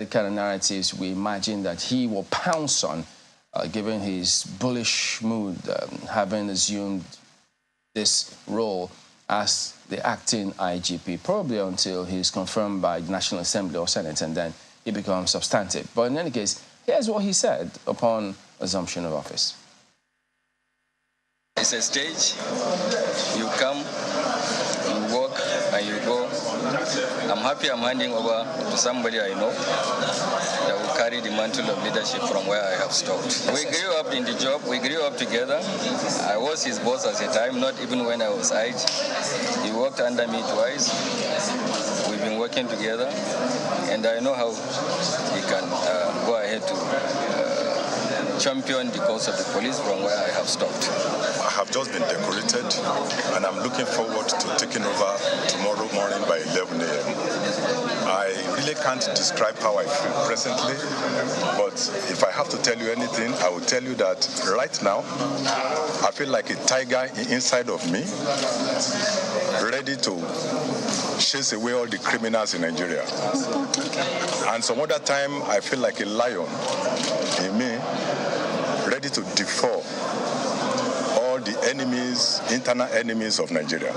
the kind of narratives we imagine that he will pounce on, given his bullish mood, having assumed this role as the acting IGP, probably until he's confirmed by the National Assembly or Senate, and then he becomes substantive. But in any case, here's what he said upon assumption of office. It's a stage. You come, you walk, and you go. I'm happy I'm handing over to somebody I know that will carry the mantle of leadership from where I have stopped. We grew up in the job. We grew up together. I was his boss at a time, not even when I was IG. He worked under me twice. We've been working together, and I know how he can go ahead to champion the cause of the police from where I have stopped. I have just been decorated, and I'm looking forward to taking over tomorrow morning by 11 a.m. I really can't describe how I feel presently, but if I have to tell you anything, I will tell you that right now, I feel like a tiger inside of me, ready to chase away all the criminals in Nigeria. And some other time, I feel like a lion in me, ready to devour all the enemies, internal enemies of Nigeria.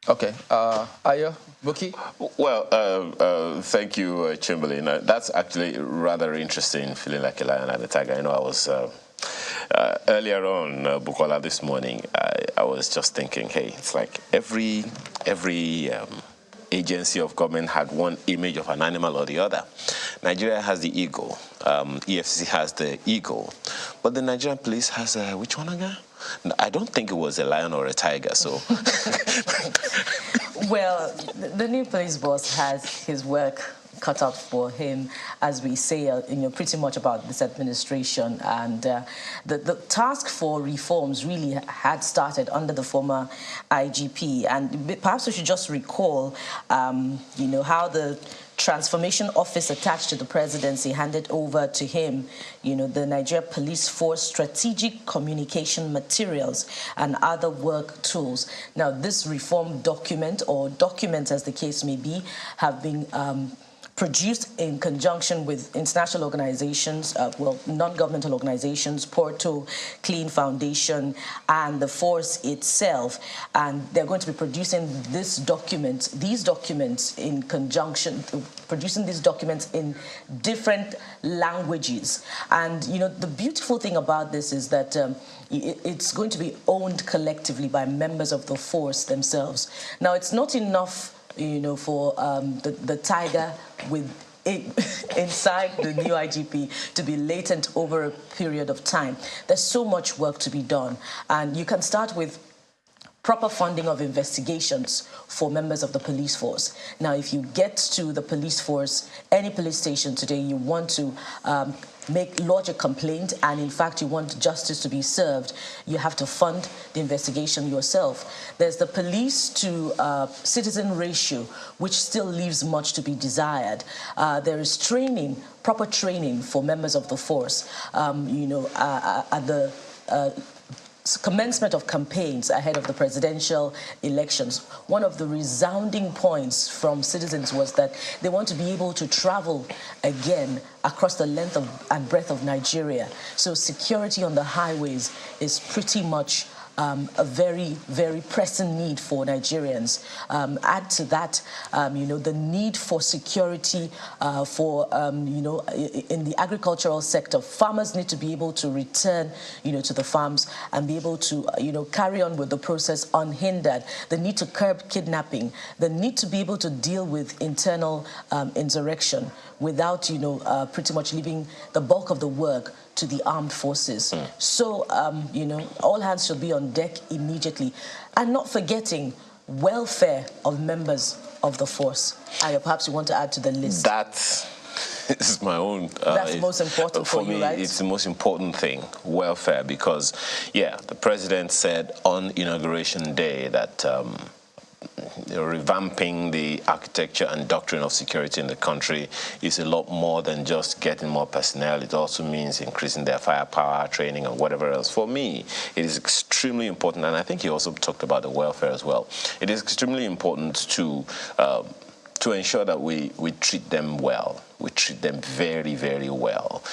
Okay, Ayo, Buki? Well, thank you, Chamberlain. That's actually rather interesting, feeling like a lion and a tiger. You know, I was earlier on, Bukola, this morning, I was just thinking, hey, it's like every agency of government had one image of an animal or the other. Nigeria has the eagle, EFCC has the eagle, but the Nigerian police has which one again? I don't think it was a lion or a tiger, so... Well, the new police boss has his work cut out for him, as we say, pretty much about this administration. And the task for reforms really had started under the former IGP. And perhaps we should just recall, how the transformation office attached to the presidency handed over to him, the Nigeria Police Force strategic communication materials and other work tools. Now, this reform document, or documents as the case may be, have been produced in conjunction with international organizations, non-governmental organizations, Porto, Clean Foundation, and the force itself. And they're going to be producing these documents in conjunction, producing these documents in different languages. And, the beautiful thing about this is that it's going to be owned collectively by members of the force themselves. Now, it's not enough for the tiger inside the new IGP to be latent over a period of time. There's so much work to be done. And you can start with proper funding of investigations for members of the police force. Now, if you get to the police force, any police station today, you want to lodge a complaint, and in fact you want justice to be served, you have to fund the investigation yourself. There's the police to citizen ratio, which still leaves much to be desired. There is training, proper training for members of the force, at the commencement of campaigns ahead of the presidential elections. One of the resounding points from citizens was that they want to be able to travel again across the length and breadth of Nigeria. So security on the highways is pretty much a very, very pressing need for Nigerians. Add to that, the need for security in the agricultural sector. Farmers need to be able to return, to the farms and be able to, carry on with the process unhindered. The need to curb kidnapping. The need to be able to deal with internal insurrection without, pretty much leaving the bulk of the work to the armed forces. So, all hands should be on deck immediately. And not forgetting welfare of members of the force. Perhaps you want to add to the list. That is my own... That's the most important for you, me, right? It's the most important thing, welfare, because, the president said on Inauguration Day that revamping the architecture and doctrine of security in the country is a lot more than just getting more personnel. It also means increasing their firepower, training, and whatever else. For me, it is extremely important, and I think he also talked about the welfare as well. It is extremely important to ensure that we treat them well. We treat them very, very well.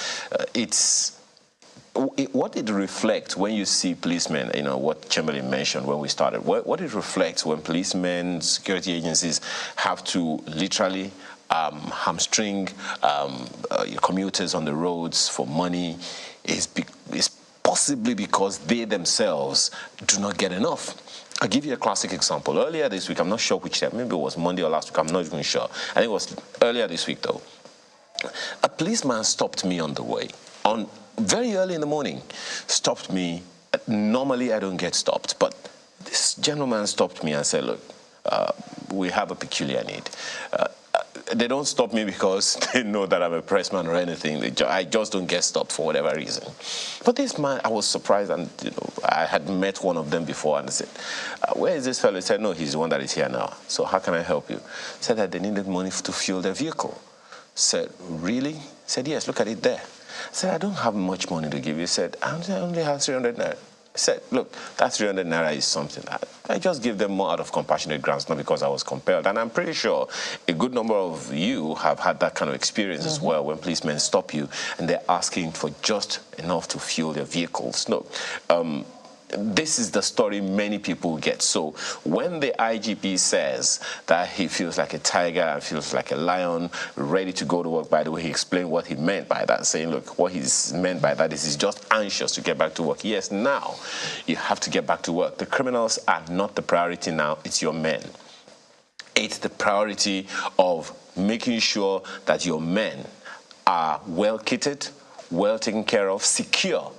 What it reflects when you see policemen, you know, what Chamberlain mentioned when we started, what it reflects when policemen, security agencies have to literally hamstring commuters on the roads for money is possibly because they themselves do not get enough. I'll give you a classic example. Earlier this week, I'm not sure which day, maybe it was Monday or last week, I'm not even sure. I think it was earlier this week though. A policeman stopped me on the way, very early in the morning, stopped me. Normally I don't get stopped, but this gentleman stopped me and said, look, we have a peculiar need. They don't stop me because they know that I'm a pressman or anything. I just don't get stopped for whatever reason. But this man, I was surprised, and I had met one of them before, and I said, where is this fellow? He said, no, he's the one that is here now. So how can I help you? He said that they needed money to fuel their vehicle. I said, really? He said, yes, look at it there. I said, I don't have much money to give you. He said, I only have 300 naira. I said, look, that 300 naira is something. I just give them more out of compassionate grounds, not because I was compelled. And I'm pretty sure a good number of you have had that kind of experience as well, when policemen stop you and they're asking for just enough to fuel their vehicles. No. This is the story many people get. So when the IGP says that he feels like a tiger and feels like a lion, ready to go to work, by the way, he explained what he meant by that, saying, look, what he's meant by that is he's just anxious to get back to work. Yes, now you have to get back to work. The criminals are not the priority now, it's your men. It's the priority of making sure that your men are well kitted, well taken care of, secure.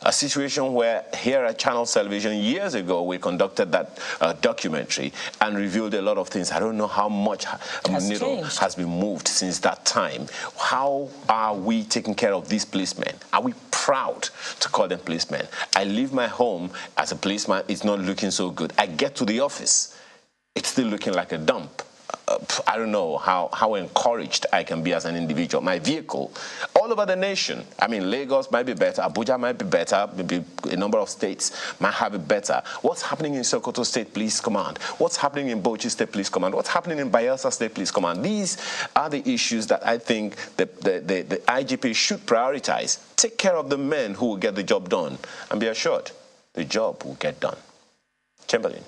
A situation where here at Channel Television years ago we conducted that documentary and revealed a lot of things. I don't know how much needle has been moved since that time. How are we taking care of these policemen? Are we proud to call them policemen? I leave my home as a policeman, it's not looking so good. I get to the office, it's still looking like a dump. I don't know how encouraged I can be as an individual. My vehicle, all over the nation. I mean, Lagos might be better, Abuja might be better, maybe a number of states might have it better. What's happening in Sokoto State Police Command? What's happening in Bauchi State Police Command? What's happening in Bayelsa State Police Command? These are the issues that I think the IGP should prioritize. Take care of the men who will get the job done, and be assured the job will get done. Chamberlain.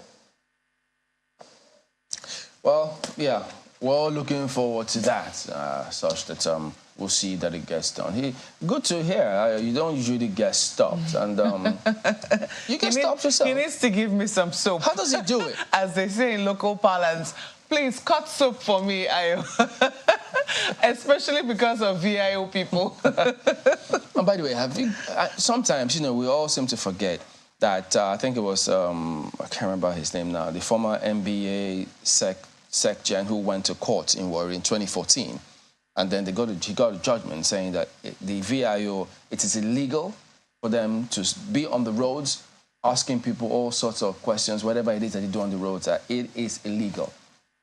Well, yeah, we're all looking forward to that, such that we'll see that it gets done. Good to hear. You don't usually get stopped, and you get stopped yourself. He needs to give me some soap. How does he do it? As they say in local parlance, please cut soap for me, Ayo. Especially because of VIO people. And by the way, sometimes, we all seem to forget that I think it was, I can't remember his name now, the former NBA SecGen who went to court in Warri in 2014. And then he got a judgment saying that the VIO, it is illegal for them to be on the roads asking people all sorts of questions, whatever it is that they do on the roads, that it is illegal.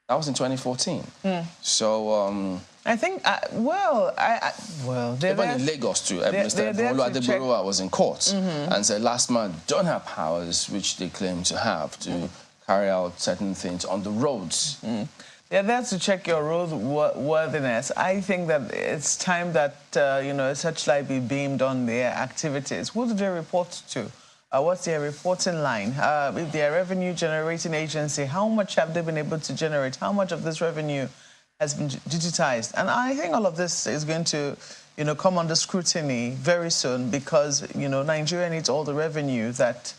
That was in 2014. So, I think, even in Lagos too, Mr. Oluwadeborowa was in court and said last man don't have powers which they claim to have to carry out certain things on the roads. They're there to check your roadworthiness. I think that it's time that, such light be beamed on their activities. Who do they report to? What's their reporting line? If they're a revenue-generating agency, how much have they been able to generate? How much of this revenue has been digitized? And I think all of this is going to, come under scrutiny very soon because, Nigeria needs all the revenue that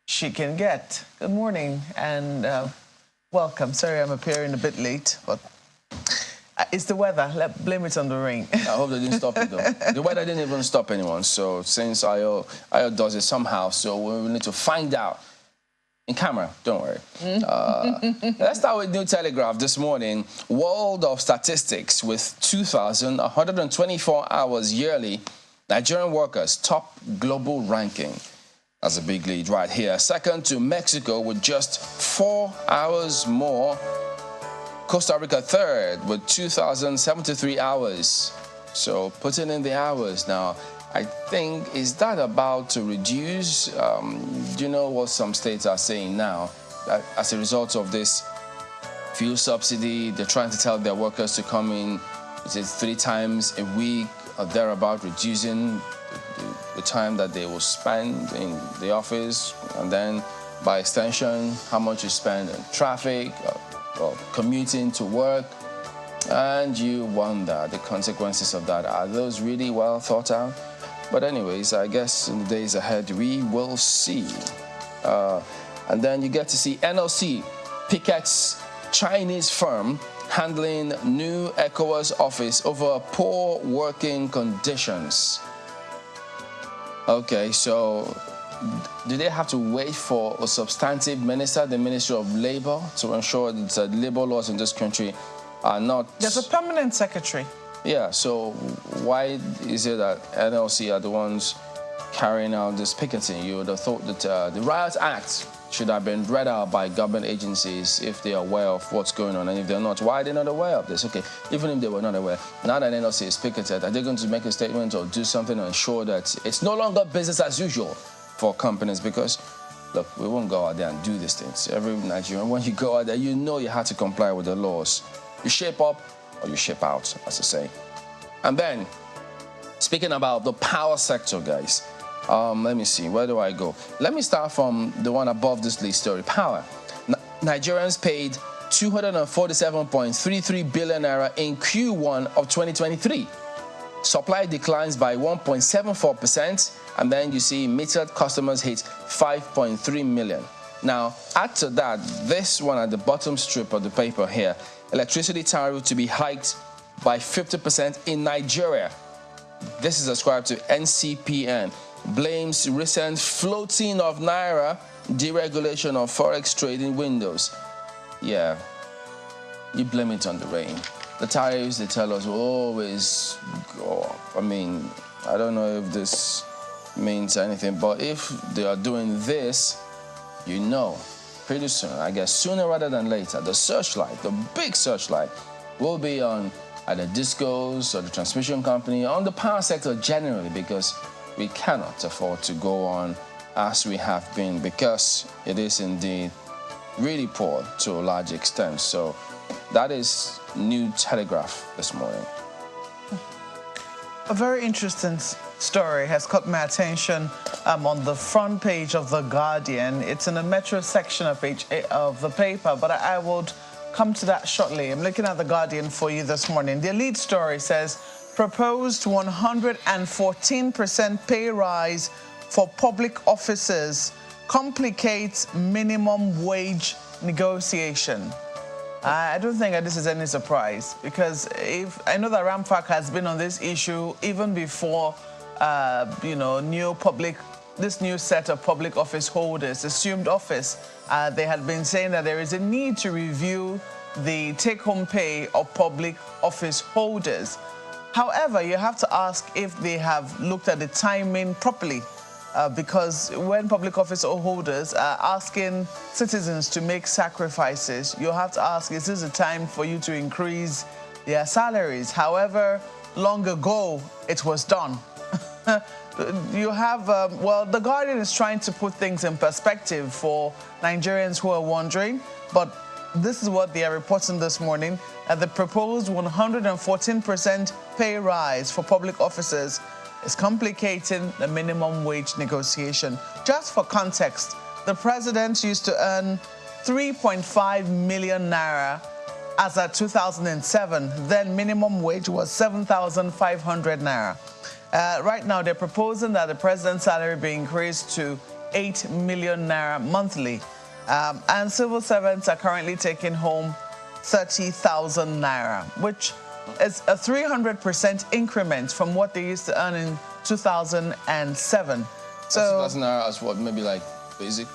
she can get. Good morning and welcome. Sorry I'm appearing a bit late, but it's the weather. Blame it on the rain. I hope they didn't stop it, though. The weather didn't even stop anyone. So since Ayo does it somehow, so we need to find out. In camera, don't worry. Let's start with New Telegraph this morning. World of Statistics with 2,124 hours yearly. Nigerian workers top global ranking. That's a big lead right here. Second to Mexico with just 4 hours more. Costa Rica third with 2,073 hours. So putting in the hours now, I think, is that about to reduce? Do you know what some states are saying now? That as a result of this fuel subsidy, they're trying to tell their workers to come in, is it 3 times a week or thereabout, reducing the time that they will spend in the office, and then by extension, how much you spend in traffic or commuting to work. And you wonder the consequences of that. Are those really well thought out? But anyways, I guess in the days ahead, we will see. And then you get to see NLC pickets Chinese firm handling new ECOWAS office over poor working conditions. Okay, so do they have to wait for a substantive minister, the Ministry of Labor, to ensure that labor laws in this country are not... There's a permanent secretary. Yeah, so why is it that NLC are the ones carrying out this picketing? You would have thought that the Riot Act should have been read out by government agencies if they are aware of what's going on. And if they're not, why are they not aware of this? Okay, even if they were not aware, now that NLC is picketed, are they going to make a statement or do something to ensure that it's no longer business as usual for companies? Because, look, we won't go out there and do these things. Every Nigerian, when you go out there, you know you have to comply with the laws. You shape up or you shape out, as I say. And then, speaking about the power sector, guys, let me see, where do I go? Let me start from the one above this lead story, power. Nigerians paid 247.33 billion naira in Q1 of 2023. Supply declines by 1.74%, and then you see metered customers hit 5.3 million. Now, add to that, this one at the bottom strip of the paper here, electricity tariff to be hiked by 50% in Nigeria. This is ascribed to NCPN. Blames recent floating of Naira, deregulation of forex trading windows. Yeah, you blame it on the rain. The tariffs, they tell us, will always go up. I mean, I don't know if this means anything, but if they are doing this, you know, pretty soon, I guess sooner rather than later, the searchlight, the big searchlight, will be on either discourse or the transmission company, on the power sector generally, because we cannot afford to go on as we have been, because it is indeed really poor to a large extent. So that is New Telegraph this morning. A very interesting story has caught my attention on the front page of The Guardian. It's in the metro section of page 8 of the paper, but I would come to that shortly. I'm looking at The Guardian for you this morning. The lead story says, proposed 114% pay rise for public officers complicates minimum wage negotiation. I don't think that this is any surprise, because if I know that Ramfac has been on this issue even before, this new set of public office holders assumed office. They had been saying that there is a need to review the take-home pay of public office holders. However, you have to ask if they have looked at the timing properly, because when public office holders are asking citizens to make sacrifices, you have to ask, is this a time for you to increase their salaries? However long ago it was done. You have, The Guardian is trying to put things in perspective for Nigerians who are wondering, but this is what they are reporting this morning, that the proposed 114% pay rise for public officers is complicating the minimum wage negotiation. Just for context, the president used to earn 3.5 million naira as at 2007. Then minimum wage was 7,500 naira. Right now, they're proposing that the president's salary be increased to 8 million naira monthly. And civil servants are currently taking home 30,000 naira, which is a 300% increment from what they used to earn in 2007. So 30,000 naira as what? Maybe like basic?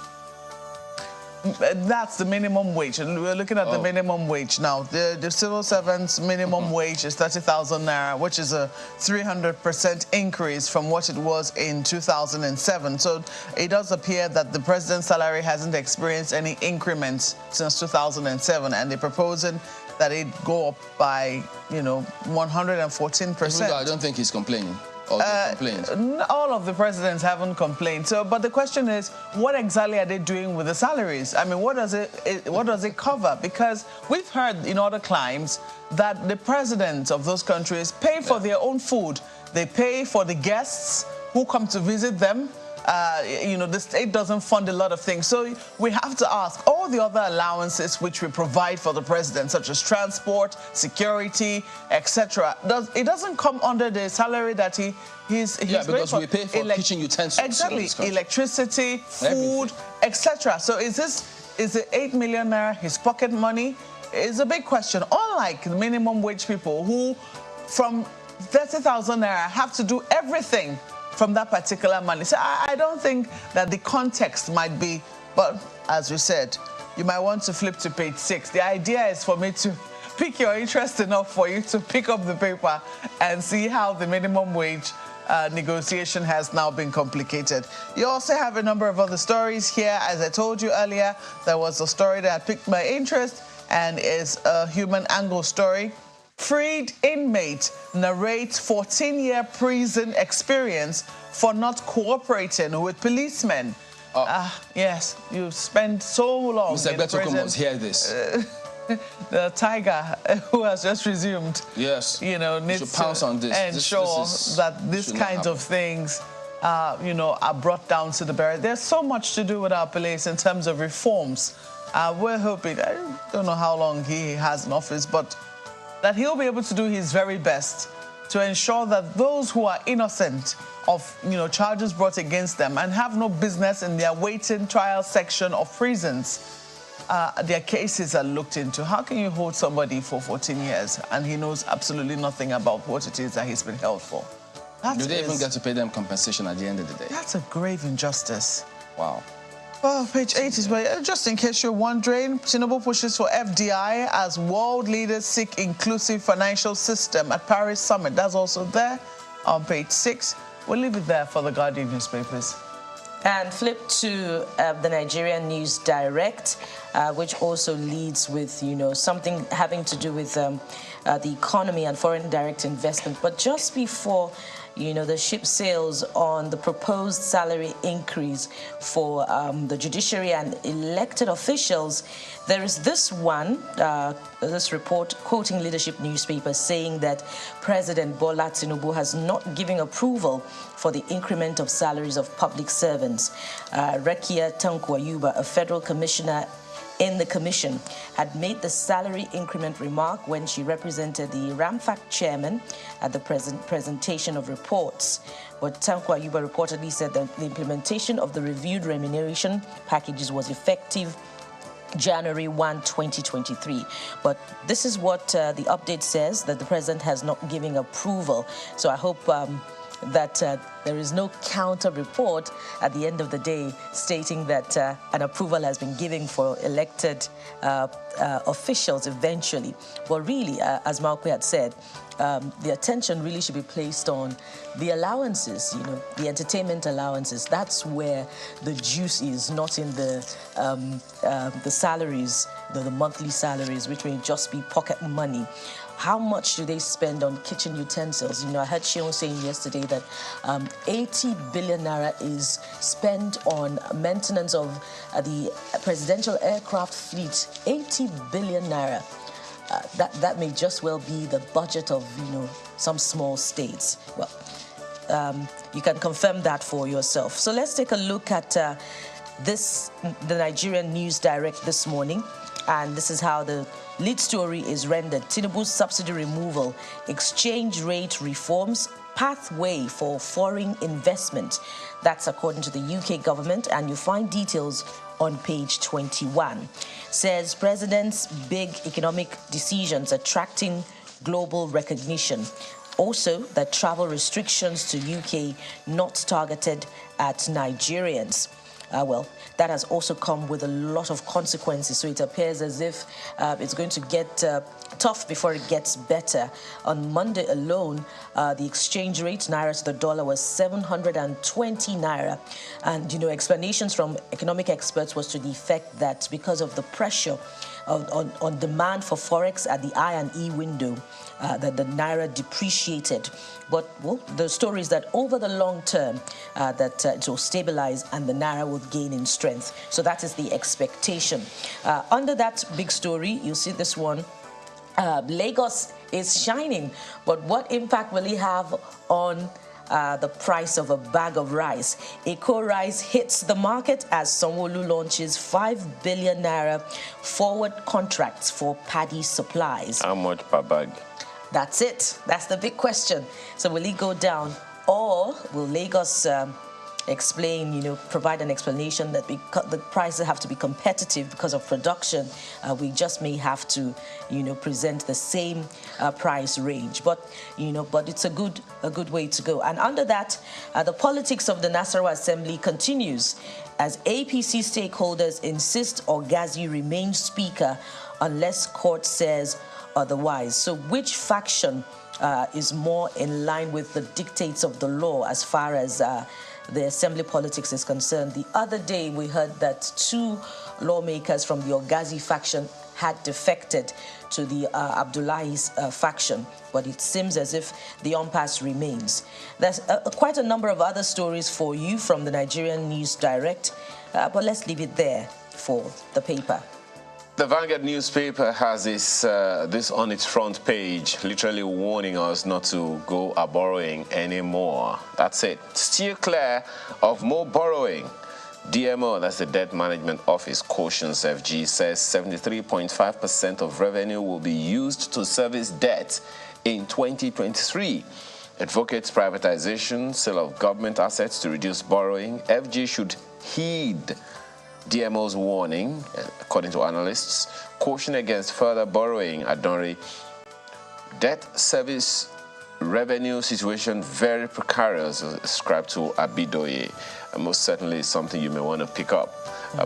That's the minimum wage, and we're looking at the minimum wage now. The civil servants' minimum wage is 30,000 naira, which is a 300% increase from what it was in 2007. So it does appear that the president's salary hasn't experienced any increments since 2007, and they're proposing that it go up by, 114%. I don't think he's complaining. All of the presidents haven't complained. So, but the question is, what exactly are they doing with the salaries? I mean, what does it cover? Because we've heard in other climes that the presidents of those countries pay for their own food. They pay for the guests who come to visit them. The state doesn't fund a lot of things. So we have to ask, all the other allowances which we provide for the president, such as transport, security, etc., it doesn't come under the salary that he's because we pay for kitchen utensils. Exactly, electricity, food, etc. So is the 8 million naira his pocket money? Is a big question. Unlike the minimum wage people who, from 30,000 naira, have to do everything from that particular money. So I don't think that the context might be, but as we said, you might want to flip to page 6. The idea is for me to pique your interest enough for you to pick up the paper and see how the minimum wage negotiation has now been complicated. You also have a number of other stories here. As I told you earlier, there was a story that piqued my interest and is a human angle story. Freed inmate narrates 14-year prison experience for not cooperating with policemen. Yes, you spent so long Mr. in prison. Beto, hear this. The tiger who has just resumed, yes, needs to pounce on this. Ensure that these kinds of things, are brought down to the barrel. There's so much to do with our police in terms of reforms. We're hoping, I don't know how long he has in office, but that he'll be able to do his very best to ensure that those who are innocent of, charges brought against them and have no business in their waiting trial section of prisons, their cases are looked into. How can you hold somebody for 14 years and he knows absolutely nothing about what it is that he's been held for? Do they even get to pay them compensation at the end of the day? That's a grave injustice. Wow. Well, page 8 is where, just in case you're wondering, Tinubu pushes for FDI as world leaders seek inclusive financial system at Paris Summit. That's also there on page 6. We'll leave it there for the Guardian newspapers. And flip to the Nigerian News Direct, which also leads with, something having to do with the economy and foreign direct investment. But just before the ship sails on the proposed salary increase for the judiciary and elected officials, there is this report quoting leadership newspapers saying that President Bola Tinubu has not given approval for the increment of salaries of public servants. Rekia Tankwayuba, a federal commissioner in the commission, had made the salary increment remark when she represented the RAMFAC chairman at the presentation of reports. But Tankwa Yuba reportedly said that the implementation of the reviewed remuneration packages was effective January 1, 2023. But this is what the update says, that the president has not given approval. So I hope that there is no counter report at the end of the day stating that an approval has been given for elected officials eventually. But really, as Malkwe had said, the attention really should be placed on the allowances, the entertainment allowances. That's where the juice is, not in the salaries, the monthly salaries, which may just be pocket money. How much do they spend on kitchen utensils? I heard Sheon saying yesterday that 80 billion naira is spent on maintenance of the presidential aircraft fleet. 80 billion naira. That may just well be the budget of, some small states. Well, you can confirm that for yourself. So let's take a look at the Nigerian News Direct this morning. And this is how the lead story is rendered. Tinubu's subsidy removal, exchange rate reforms, pathway for foreign investment. That's according to the UK government, and you find details on page 21. Says president's big economic decisions attracting global recognition. Also, that travel restrictions to UK not targeted at Nigerians. well, that has also come with a lot of consequences. So it appears as if it's going to get tough before it gets better. On Monday alone, the exchange rate, naira to the dollar, was 720 naira. And, you know, explanations from economic experts was to the effect that because of the pressure on demand for forex at the I and E window, that the naira depreciated. But, well, the story is that over the long term, that it will stabilize and the naira will gain in strength. So that is the expectation. Under that big story, you see this one. Lagos is shining, but what impact will it have on the price of a bag of rice? Eco rice hits the market as Sanwo-Olu launches 5 billion naira forward contracts for paddy supplies. How much per bag? That's it. That's the big question. So will it go down, or will Lagos explain, you know, provide an explanation that the prices have to be competitive because of production? We just may have to, you know, present the same price range. But, you know, but it's a good way to go. And under that, the politics of the Nasarawa Assembly continues as APC stakeholders insist Ogazi remains speaker unless court says otherwise. So which faction is more in line with the dictates of the law as far as the assembly politics is concerned? The other day we heard that 2 lawmakers from the Ogazi faction had defected to the Abdullahi's faction, but it seems as if the impasse remains. There's quite a number of other stories for you from the Nigerian News Direct, but let's leave it there for the paper. The Vanguard newspaper has this on its front page, literally warning us not to go borrowing anymore. That's it. Steer clear of more borrowing. DMO, that's the Debt Management Office, cautions FG, says 73.5% of revenue will be used to service debt in 2023. Advocates privatization, sale of government assets to reduce borrowing. FG should heed DMO's warning, according to analysts. Caution against further borrowing. Adonri, debt service revenue situation very precarious, ascribed to Abidoye. Most certainly something you may want to pick up.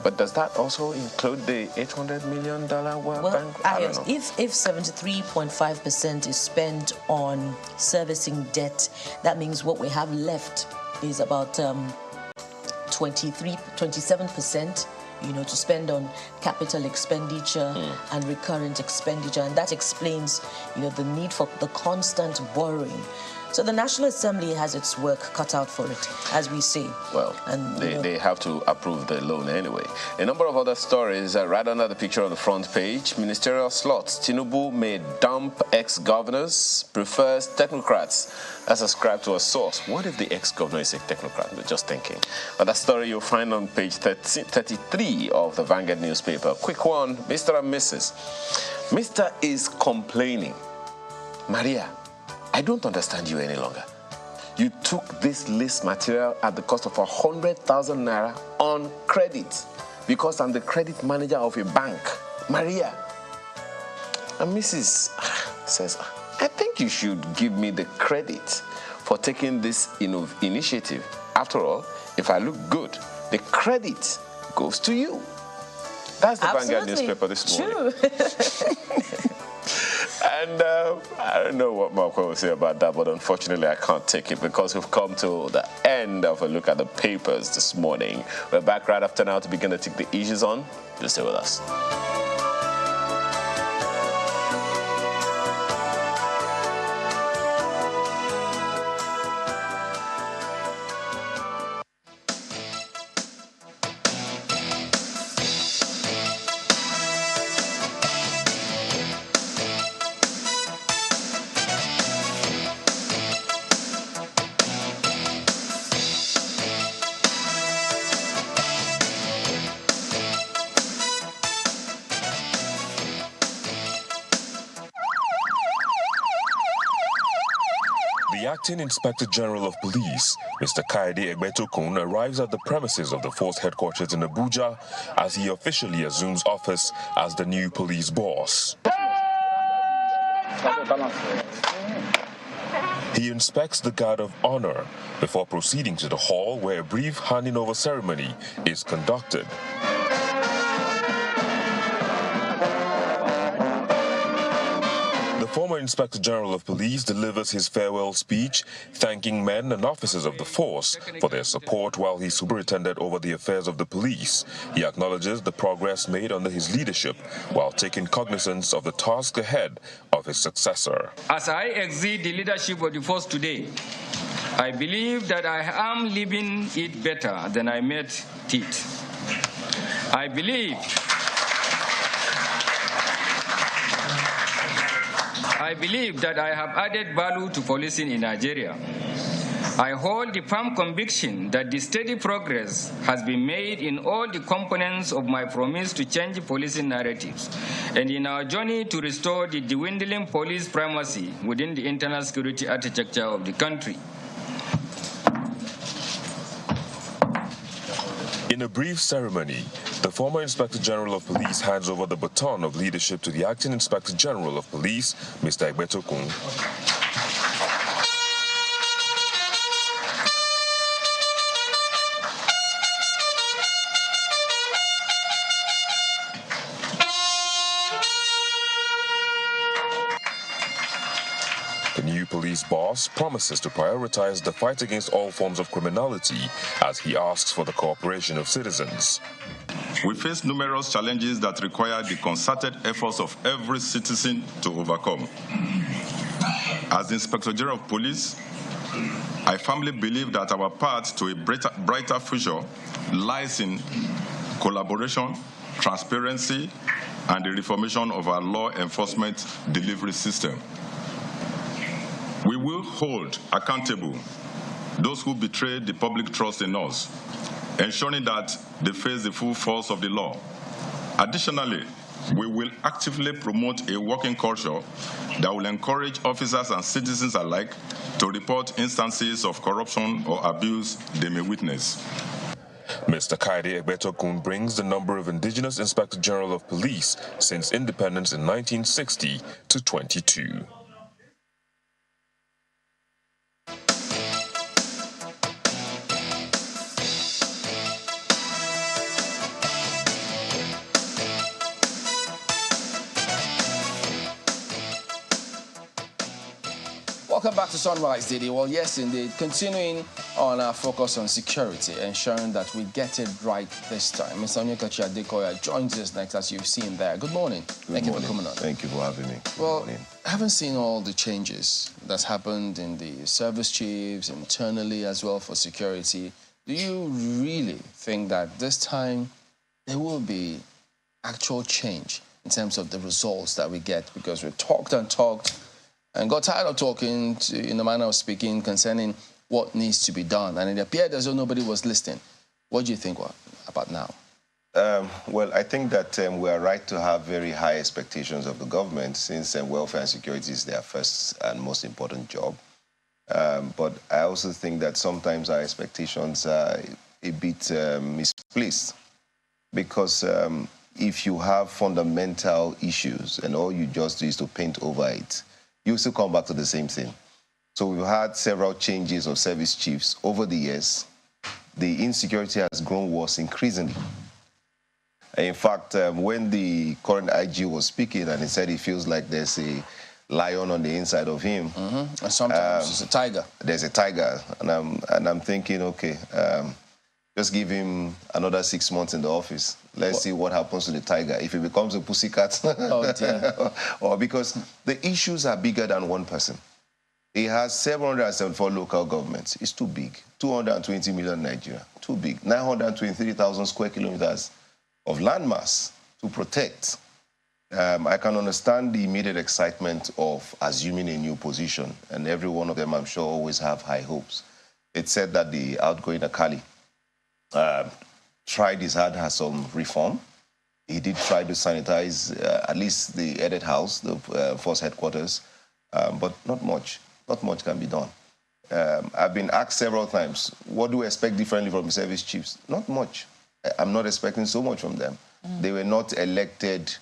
But does that also include the $800 million World Bank? I don't know. If 73.5% is spent on servicing debt, that means what we have left is about 27%, you know, to spend on capital expenditure and recurrent expenditure, and that explains, you know, the need for the constant borrowing. So the National Assembly has its work cut out for it, as we say. Well, and they have to approve the loan anyway. A number of other stories right under the picture on the front page. Ministerial slots. Tinubu may dump ex-governors, prefers technocrats. That's ascribed to a source. What if the ex-governor is a technocrat? We're just thinking. But that story you'll find on page 33 of the Vanguard newspaper. Quick one, Mr. and Mrs. Mr. is complaining. Maria, I don't understand you any longer. You took this list material at the cost of 100,000 naira on credit because I'm the credit manager of a bank. Maria. And Mrs. says, I think you should give me the credit for taking this initiative. After all, if I look good, the credit goes to you. That's the Vanguard newspaper this morning. True. And I don't know what Marco will say about that, but unfortunately I can't take it because we've come to the end of a look at the papers this morning. We're back right after now to begin to take the issues on. Do stay with us. The Acting Inspector General of Police, Mr. Kaide Egbetokun, arrives at the premises of the force headquarters in Abuja as he officially assumes office as the new police boss. He he inspects the guard of honor before proceeding to the hall where a brief handing over ceremony is conducted. The former Inspector General of Police delivers his farewell speech, thanking men and officers of the force for their support while he superintended over the affairs of the police. He acknowledges the progress made under his leadership while taking cognizance of the task ahead of his successor. As I exit the leadership of the force today, I believe that I am leaving it better than I met it. I believe that I have added value to policing in Nigeria. I hold the firm conviction that the steady progress has been made in all the components of my promise to change policing narratives and in our journey to restore the dwindling police primacy within the internal security architecture of the country. In a brief ceremony, the former Inspector General of Police hands over the baton of leadership to the Acting Inspector General of Police, Mr. Egbetokun. The new police boss promises to prioritize the fight against all forms of criminality as he asks for the cooperation of citizens. We face numerous challenges that require the concerted efforts of every citizen to overcome. As the Inspector General of Police, I firmly believe that our path to a brighter future lies in collaboration, transparency, and the reformation of our law enforcement delivery system. We will hold accountable those who betrayed the public trust in us, ensuring that they face the full force of the law. Additionally, we will actively promote a working culture that will encourage officers and citizens alike to report instances of corruption or abuse they may witness. Mr. Kaide Egbetokun brings the number of indigenous Inspector General of Police since independence in 1960 to 22. Welcome back to Sunrise Daily. Well, yes, indeed. Continuing on our focus on security, ensuring that we get it right this time. Mr. Onyekachi Adekoya joins us next, as you've seen there. Good morning. Thank you for coming on. Thank you for having me. Well, I haven't seen all the changes that's happened in the service chiefs, internally as well for security. Do you really think that this time there will be actual change in terms of the results that we get? Because we talked and talked and got tired of talking in the manner of speaking concerning what needs to be done. And it appeared as though nobody was listening. What do you think about now? Well, I think that we are right to have very high expectations of the government since welfare and security is their first and most important job. But I also think that sometimes our expectations are a bit misplaced because if you have fundamental issues and all you just do is to paint over it, you still come back to the same thing. So we've had several changes of service chiefs over the years. The insecurity has grown worse increasingly. In fact, when the current IG was speaking and he said he feels like there's a lion on the inside of him. And sometimes it's a tiger. There's a tiger. And I'm thinking, okay, just give him another 6 months in the office. Let's see what happens to the tiger. If it becomes a pussycat. Oh, dear. Or because the issues are bigger than one person. He has 774 local governments. It's too big. 220 million Nigeria. Too big. 923,000 square kilometers of landmass to protect. I can understand the immediate excitement of assuming a new position. And every one of them, I'm sure, always have high hopes. It's said that the outgoing Akali tried his hard at some reform. He did try to sanitize at least the Edit House, the force headquarters, but not much. Not much can be done. I've been asked several times, what do we expect differently from the service chiefs? Not much. I'm not expecting so much from them. They were not elected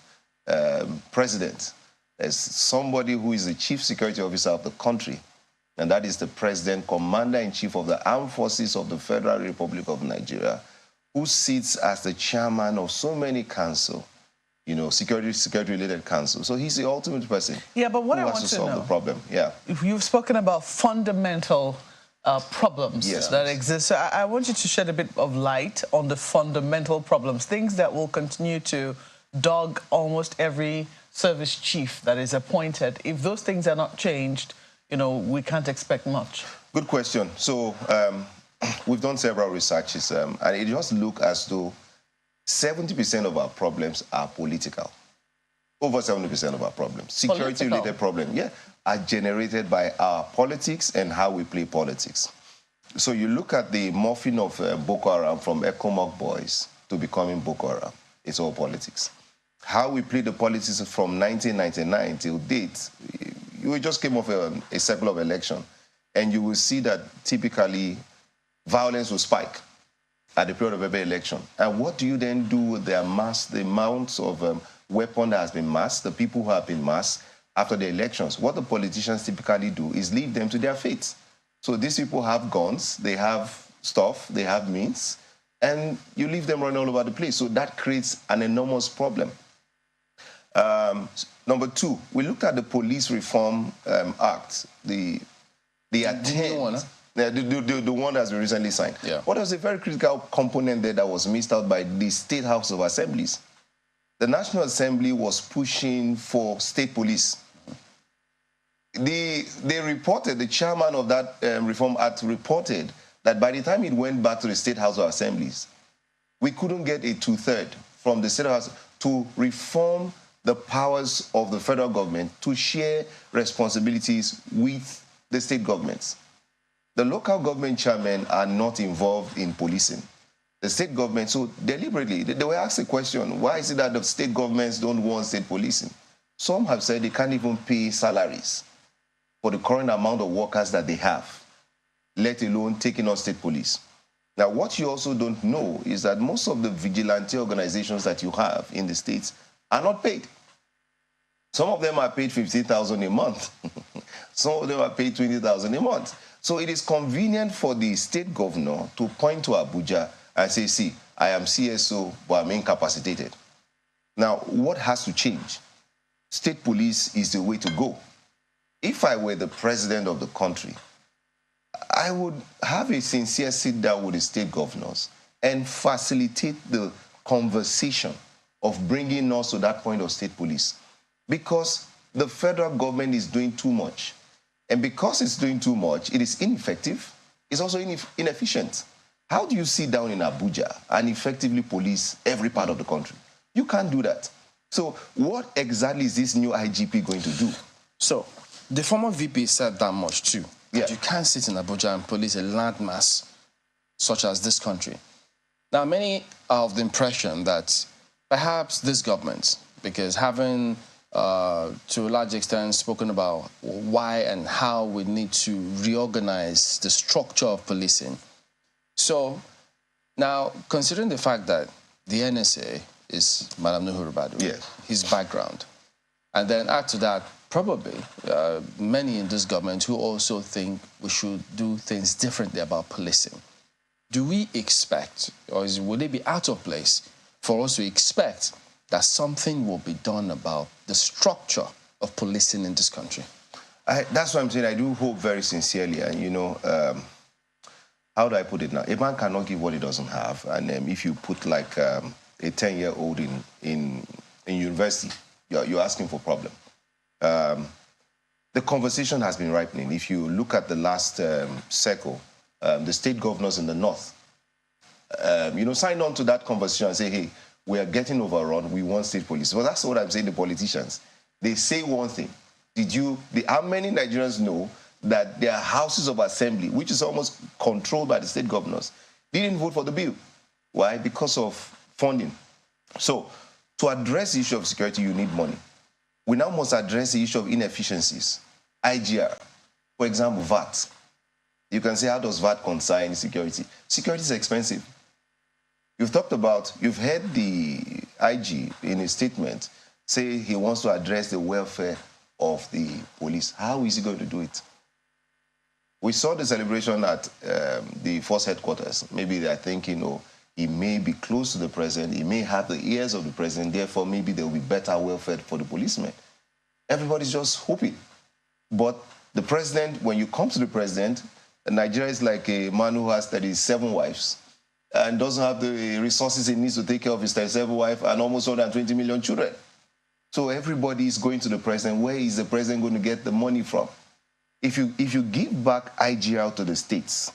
president. As somebody who is the chief security officer of the country, and that is the President, Commander-in-Chief of the Armed Forces of the Federal Republic of Nigeria, who sits as the chairman of so many council, you know, security-related council. So he's the ultimate person. Yeah, but what who I has want to to solve know, the problem. Yeah, if you've spoken about fundamental problems that exist. So I want you to shed a bit of light on the fundamental problems, things that will continue to dog almost every service chief that is appointed. If those things are not changed, you know, we can't expect much. Good question. So we've done several researches, and it just looks as though 70% of our problems are political. Over 70% of our problems, security-related problems, are generated by our politics and how we play politics. So you look at the morphing of Boko Haram from Ecomoc boys to becoming Boko Haram. It's all politics. How we play the politics from 1999 till date, we just came off a cycle of election, and you will see that typically violence will spike at the period of every election. And what do you then do with the amounts of weapon that has been massed, the people who have been massed after the elections? What the politicians typically do is leave them to their fate. So these people have guns, they have stuff, they have means, and you leave them running all over the place. So that creates an enormous problem. Number two, we looked at the Police Reform Act, the one that's been recently signed. Yeah. What was a very critical component there that was missed out by the State House of Assemblies? The National Assembly was pushing for state police. They reported, the chairman of that Reform Act reported that by the time it went back to the State House of Assemblies, we couldn't get a two-thirds from the State House to reform the powers of the federal government to share responsibilities with the state governments. The local government chairmen are not involved in policing. The state government, so deliberately, they were asked a question, why is it that the state governments don't want state policing? Some have said they can't even pay salaries for the current amount of workers that they have, let alone taking on state police. Now, what you also don't know is that most of the vigilante organizations that you have in the states are not paid. Some of them are paid 15,000 a month. Some of them are paid 20,000 a month. So it is convenient for the state governor to point to Abuja and say, see, I am CSO, but I'm incapacitated. Now, what has to change? State police is the way to go. If I were the president of the country, I would have a sincere sit-down with the state governors and facilitate the conversation of bringing us to that point of state police. Because the federal government is doing too much. And because it's doing too much, it is ineffective. It's also inefficient. How do you sit down in Abuja and effectively police every part of the country? You can't do that. So what exactly is this new IGP going to do? So the former VP said that much too. Yeah. You can't sit in Abuja and police a landmass such as this country. Now, many are of the impression that perhaps this government, because having to a large extent spoken about why and how we need to reorganize the structure of policing. So now, considering the fact that the NSA is Madam Nuhuru Badu, yes, his background, and then add to that probably many in this government who also think we should do things differently about policing. Do we expect, or would it be out of place for us to expect that something will be done about the structure of policing in this country? That's what I'm saying. I do hope very sincerely. And, you know, how do I put it now? A man cannot give what he doesn't have. And if you put like a 10-year-old in university, you're asking for a problem. The conversation has been ripening. If you look at the last cycle, the state governors in the north, signed on to that conversation and say, hey, we are getting overrun, we want state police. Well, that's what I'm saying, the politicians. They say one thing. How many Nigerians know that their houses of assembly, which is almost controlled by the state governors, didn't vote for the bill? Why? Because of funding. So to address the issue of security, you need money. We now must address the issue of inefficiencies. IGR, for example, VAT. You can say, how does VAT concern security? Security is expensive. You've heard the IG in his statement say he wants to address the welfare of the police. How is he going to do it? We saw the celebration at the force headquarters. Maybe they're thinking, oh, he may be close to the president, he may have the ears of the president, therefore maybe there will be better welfare for the policemen. Everybody's just hoping. But the president, when you come to the president, Nigeria is like a man who has 37 wives and doesn't have the resources he needs to take care of his 37 wives and almost 120 million children. So everybody is going to the president. Where is the president going to get the money from? If you give back IGR to the states,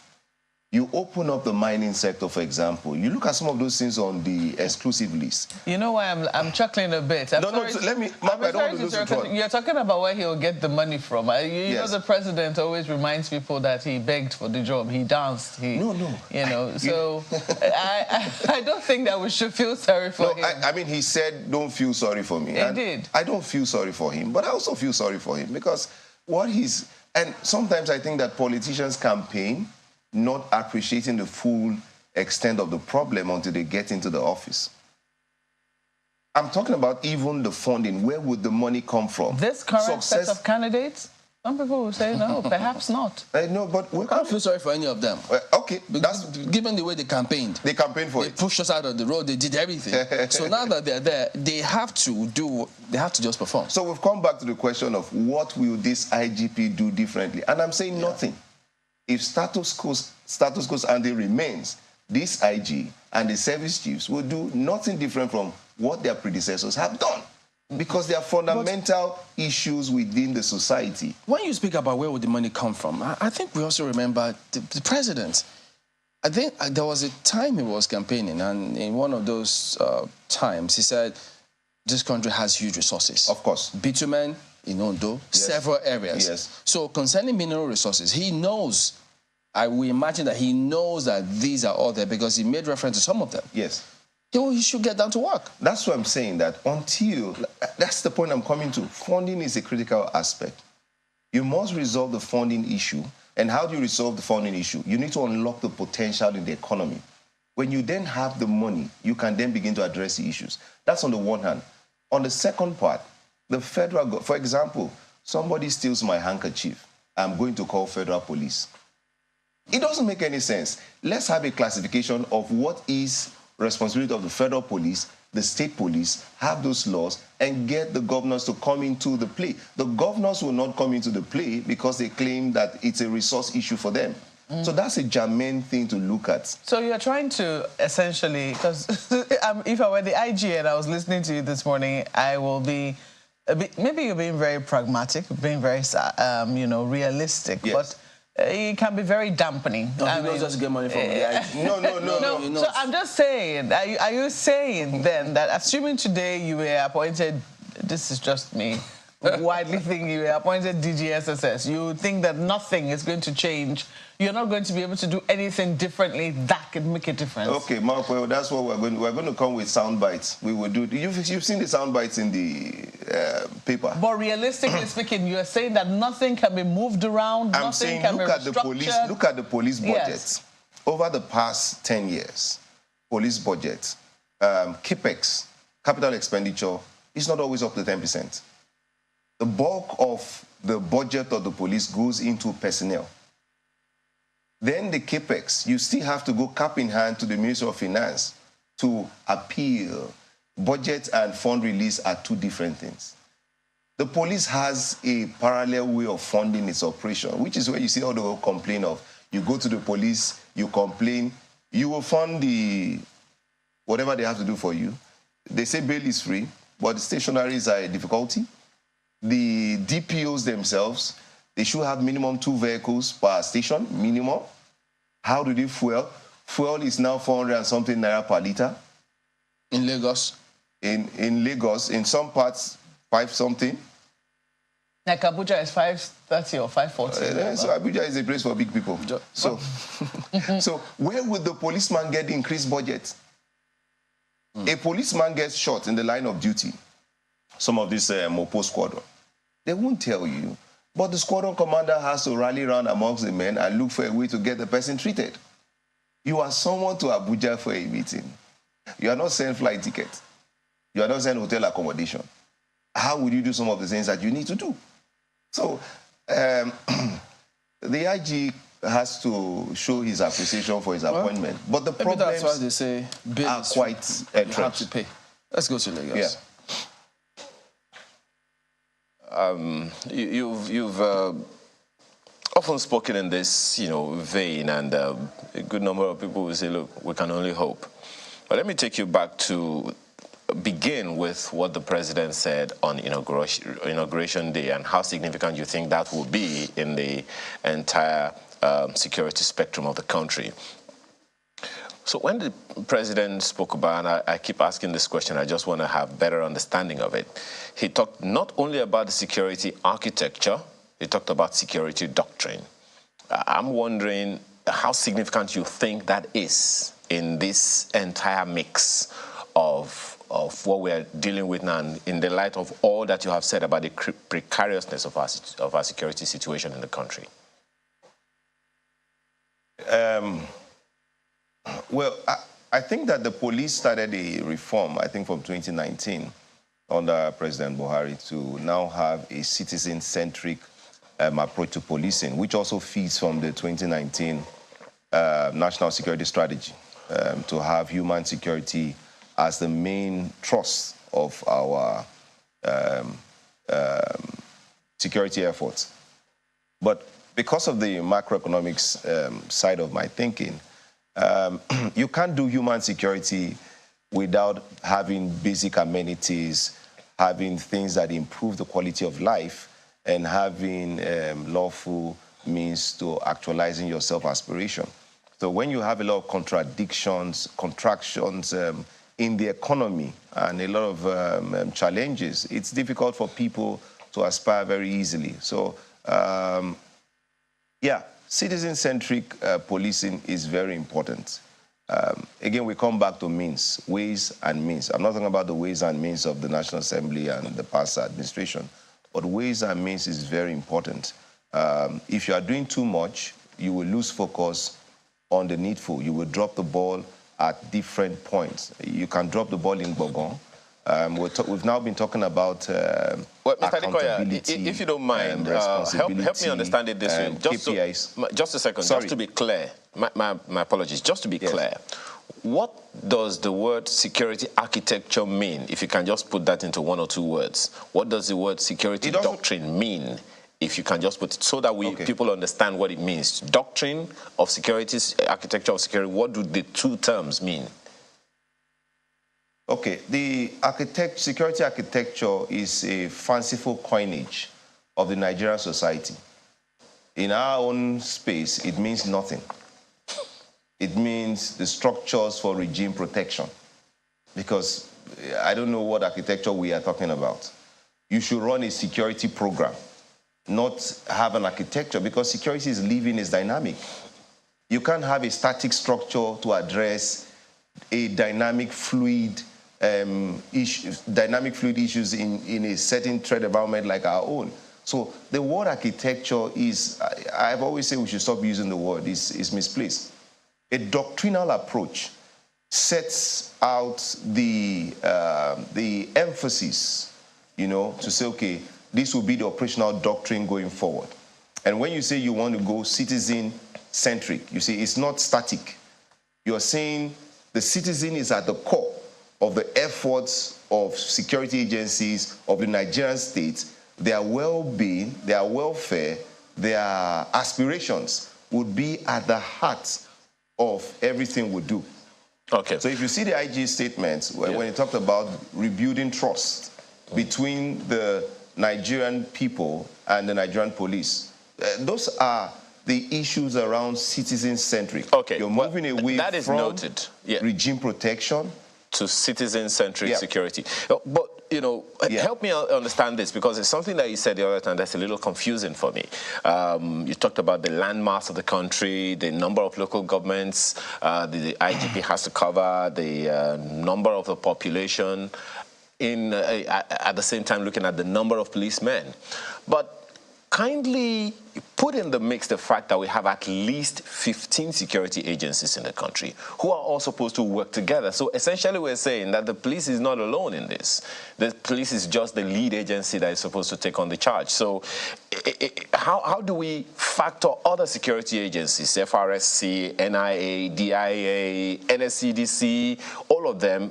you open up the mining sector, for example. You look at some of those things on the exclusive list. You know why I'm chuckling a bit? Let me, Mark, I don't want to lose control. You're talking about where he'll get the money from. You know, the president always reminds people that he begged for the job. He danced. No. You know, so I don't think that we should feel sorry for him. I mean, he said, don't feel sorry for me. He did. I don't feel sorry for him, but I also feel sorry for him because what he's... And sometimes I think that politicians campaign not appreciating the full extent of the problem until they get into the office. I'm talking about even the funding. Where would the money come from? This current set of candidates? Some people will say no, perhaps not. No, but we can't feel sorry for any of them. Okay, that's given the way they campaigned. They campaigned for it. They pushed us out of the road. They did everything. So now that they're there, they have to just perform. So we've come back to the question of what will this IGP do differently? And I'm saying nothing. If status quo and it remains, this IG and the service chiefs will do nothing different from what their predecessors have done. Because there are fundamental issues within the society. When you speak about where would the money come from, I think we also remember the president. I think there was a time he was campaigning, and in one of those times, he said, this country has huge resources. Of course. Bitumen, in Ondo, several areas. Yes. So concerning mineral resources, he knows, we imagine that he knows that these are all there because he made reference to some of them. Yes. He should get down to work. That's what I'm saying, that that's the point I'm coming to. Funding is a critical aspect. You must resolve the funding issue. And how do you resolve the funding issue? You need to unlock the potential in the economy. When you then have the money, you can then begin to address the issues. That's on the one hand. On the second part, the federal, for example, somebody steals my handkerchief, I'm going to call federal police. It doesn't make any sense. Let's have a classification of what is responsibility of the federal police, the state police, have those laws, and get the governors to come into the play. The governors will not come into the play because they claim that it's a resource issue for them. So that's a germane thing to look at. So you're trying to essentially, because if I were the IG and I was listening to you this morning, I will be maybe you're being very pragmatic, being very, realistic, but it can be very dampening. No, he knows just get money from the IG. No. So I'm just saying, are you saying then that assuming today you were appointed, this is just me, widely thinking you were appointed DGSSS, you think that nothing is going to change, you're not going to be able to do anything differently that could make a difference? Okay, Mark, well, that's what we're going to come with sound bites. We will do. You've seen the sound bites in the paper. But realistically speaking, you're saying that nothing can be moved around, I'm saying look at the police budget. Yes. Over the past 10 years, police budget, CAPEX, capital expenditure, is not always up to 10%. The bulk of the budget of the police goes into personnel. Then the CAPEX, you still have to go cap in hand to the Ministry of Finance to appeal. Budget and fund release are two different things. The police has a parallel way of funding its operation, which is where you see all the whole complaint of, you go to the police, you complain, you will fund whatever they have to do for you. They say bail is free, but the stationaries are a difficulty. The DPOs themselves, they should have minimum 2 vehicles per station, minimum. How do they fuel? Fuel is now 400 and something naira per litre. In Lagos? In Lagos, in some parts, 5 something. Like Abuja is 530 or 540. So Abuja is a place for big people. So, so where would the policeman get the increased budget? A policeman gets shot in the line of duty. Some of this Mopo squadron. They won't tell you. But the squadron commander has to rally around amongst the men and look for a way to get the person treated. You are summoned to Abuja for a meeting. You are not sent flight ticket. You are not sent hotel accommodation. How would you do some of the things that you need to do? So The IG has to show his appreciation for his appointment. But the problems that's why they say are quite entrenched. You have to pay. Let's go to Lagos. Yeah. You've often spoken in this, vein, and a good number of people will say, look, we can only hope. But let me take you back to begin with what the president said on Inauguration Day and how significant you think that will be in the entire security spectrum of the country. So when the president spoke about, and I keep asking this question, I just want to have better understanding of it. He talked not only about the security architecture, he talked about security doctrine. I'm wondering how significant you think that is in this entire mix of what we're dealing with now, in the light of all that you have said about the precariousness of our security situation in the country. Well, I think that the police started a reform, I think from 2019, under President Buhari, to now have a citizen-centric approach to policing, which also feeds from the 2019 National Security Strategy, to have human security as the main thrust of our security efforts. But because of the macroeconomics side of my thinking, you can't do human security without having basic amenities, having things that improve the quality of life, and having lawful means to actualizing your self-aspiration. So when you have a lot of contractions in the economy and a lot of challenges, it's difficult for people to aspire very easily. So, yeah, citizen-centric policing is very important. Again, we come back to means, ways and means. I'm not talking about the ways and means of the National Assembly and the past administration, but ways and means is very important. If you are doing too much, you will lose focus on the needful. You will drop the ball at different points. You can drop the ball in Bogon. We've now been talking about well, Mr. Adekoya, if you don't mind, help me understand it this way. Just a second, just to be clear. My apologies. Just to be clear, what does the word security architecture mean? If you can just put that into one or two words. What does the word security doctrine mean? If you can just put it so that people understand what it means. Doctrine of security, architecture of security, what do the two terms mean? Okay, the security architecture is a fanciful coinage of the Nigerian society. In our own space, it means nothing. It means the structures for regime protection. Because I don't know what architecture we are talking about. You should run a security program, not have an architecture, because security is living, is dynamic. You can't have a static structure to address a dynamic fluid issues in a certain threat environment like our own. So the word architecture is, I've always said we should stop using the word, is misplaced. A doctrinal approach sets out the emphasis, to say, okay, this will be the operational doctrine going forward. And when you say you want to go citizen-centric, you see, it's not static. You're saying the citizen is at the core of the efforts of security agencies of the Nigerian state. Their well-being, their welfare, their aspirations would be at the heart of everything we do. Okay. So if you see the IG statements, when he talked about rebuilding trust between the Nigerian people and the Nigerian police, those are the issues around citizen-centric. Okay. You're moving away from noted. regime protection to citizen-centric security. But, help me understand this, because it's something that you said the other time that's a little confusing for me. You talked about the landmass of the country, the number of local governments the IGP has to cover, the number of the population, at the same time looking at the number of policemen. But kindly put in the mix the fact that we have at least 15 security agencies in the country who are all supposed to work together. So essentially we're saying that the police is not alone in this. The police is just the lead agency that is supposed to take on the charge. So how do we factor other security agencies, FRSC, NIA, DIA, NSCDC, all of them,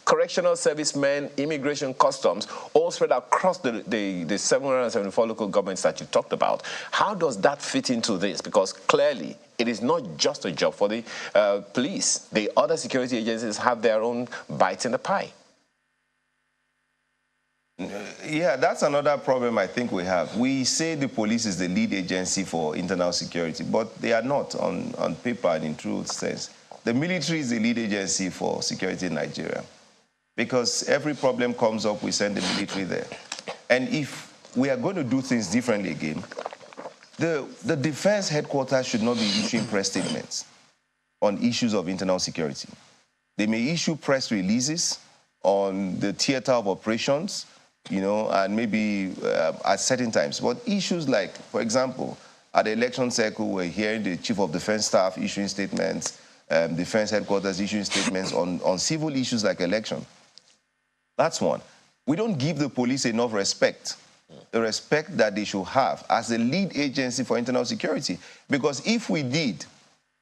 correctional servicemen, immigration, customs, all spread across the 774 local governments that you talked about. How does that fit into this? Because clearly, it is not just a job for the police. The other security agencies have their own bites in the pie. Yeah, that's another problem I think we have. We say the police is the lead agency for internal security, but they are not on paper and in true sense. The military is the lead agency for security in Nigeria. Because every problem comes up, we send the military there. And if we are going to do things differently again, the defense headquarters should not be issuing press statements on issues of internal security. They may issue press releases on the theater of operations, you know, and maybe at certain times. But issues like, for example, at the election cycle, we're hearing the chief of defense staff issuing statements, defense headquarters issuing statements on civil issues like election. That's one. We don't give the police enough respect, the respect that they should have as the lead agency for internal security. Because if we did,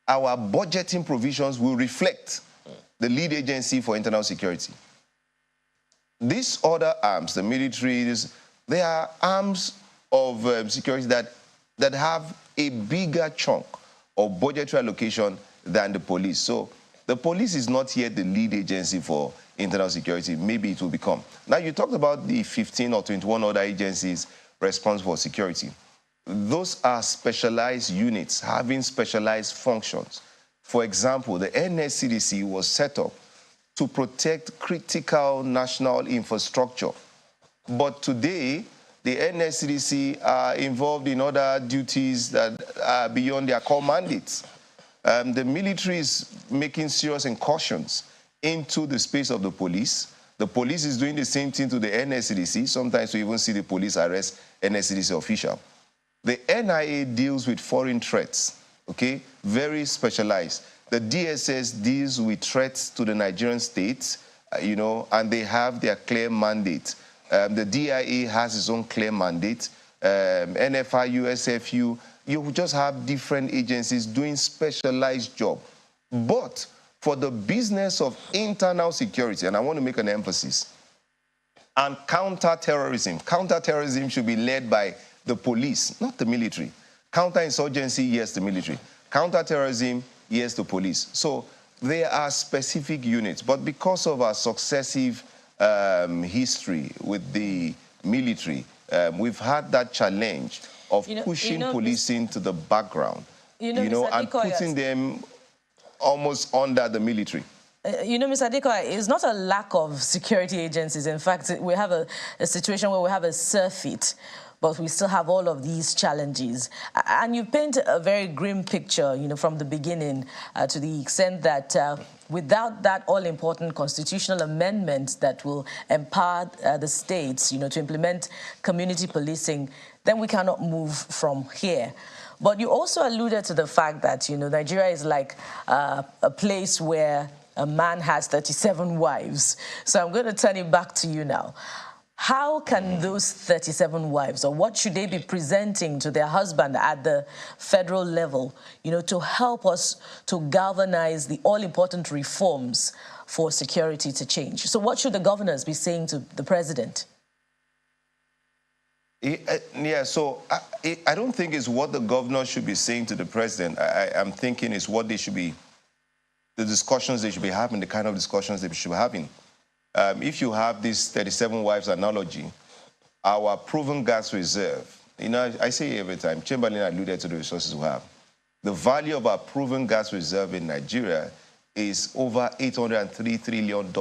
our budgeting provisions will reflect the lead agency for internal security. These other arms, the militaries, they are arms of security that have a bigger chunk of budgetary allocation than the police. So the police is not yet the lead agency for internal security. Maybe it will become. Now, you talked about the 15 or 21 other agencies responsible for security. Those are specialized units having specialized functions. For example, the NSCDC was set up to protect critical national infrastructure. But today, the NSCDC are involved in other duties that are beyond their core mandates. The military is making serious incursions into the space of the police. The police is doing the same thing to the NSCDC. Sometimes we even see the police arrest NSCDC official. The NIA deals with foreign threats, okay? Very specialized. The DSS deals with threats to the Nigerian state, you know, and they have their clear mandate. The DIA has its own clear mandate. NFIU, SFU, you just have different agencies doing specialized job. But for the business of internal security, and I want to make an emphasis, and counterterrorism should be led by the police, not the military. Counterinsurgency, yes, the military. Counterterrorism, yes, the police. So there are specific units, but because of our successive history with the military, we've had that challenge of pushing policing to the background, and putting them almost under the military. Mr. Adikoya, it's not a lack of security agencies. In fact, we have a situation where we have a surfeit, but we still have all of these challenges. And you paint a very grim picture, from the beginning, to the extent that without that all-important constitutional amendment that will empower the states, to implement community policing, then we cannot move from here. But you also alluded to the fact that, Nigeria is like a place where a man has 37 wives. So I'm going to turn it back to you now. How can those 37 wives, or what should they be presenting to their husband at the federal level, to help us to galvanize the all-important reforms for security to change? So what should the governors be saying to the president? Yeah, so I don't think it's what the governor should be saying to the president. I'm thinking it's what they should be, the discussions they should be having, the kind of discussions they should be having. If you have this 37 wives analogy, our proven gas reserve, I say every time, Chamberlain alluded to the resources we have. The value of our proven gas reserve in Nigeria is over $803 trillion.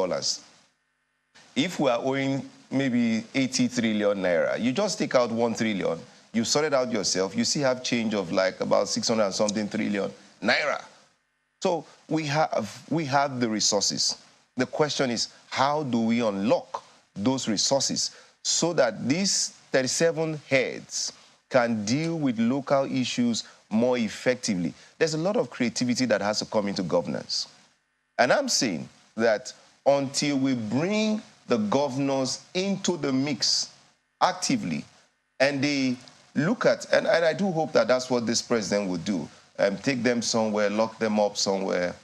If we are owing maybe 80 trillion naira, you just take out 1 trillion, you sort it out yourself, you still have change of like about 600 and something trillion naira. So we have the resources. The question is, how do we unlock those resources so that these 37 heads can deal with local issues more effectively. There's a lot of creativity that has to come into governance. And I'm saying that until we bring the governors into the mix actively, and they look at, and I do hope that that's what this president would do, take them somewhere, lock them up somewhere.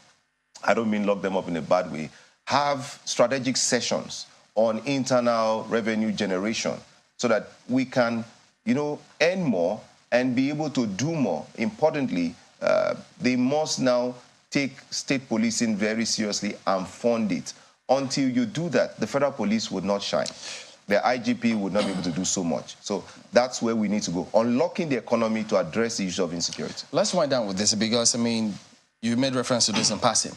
I don't mean lock them up in a bad way. Have strategic sessions on internal revenue generation so that we can, earn more and be able to do more. Importantly, they must now take state policing very seriously and fund it. Until you do that, the federal police would not shine. The IGP would not be able to do so much. So that's where we need to go, unlocking the economy to address the issue of insecurity. Let's wind down with this because, you made reference to this in passing.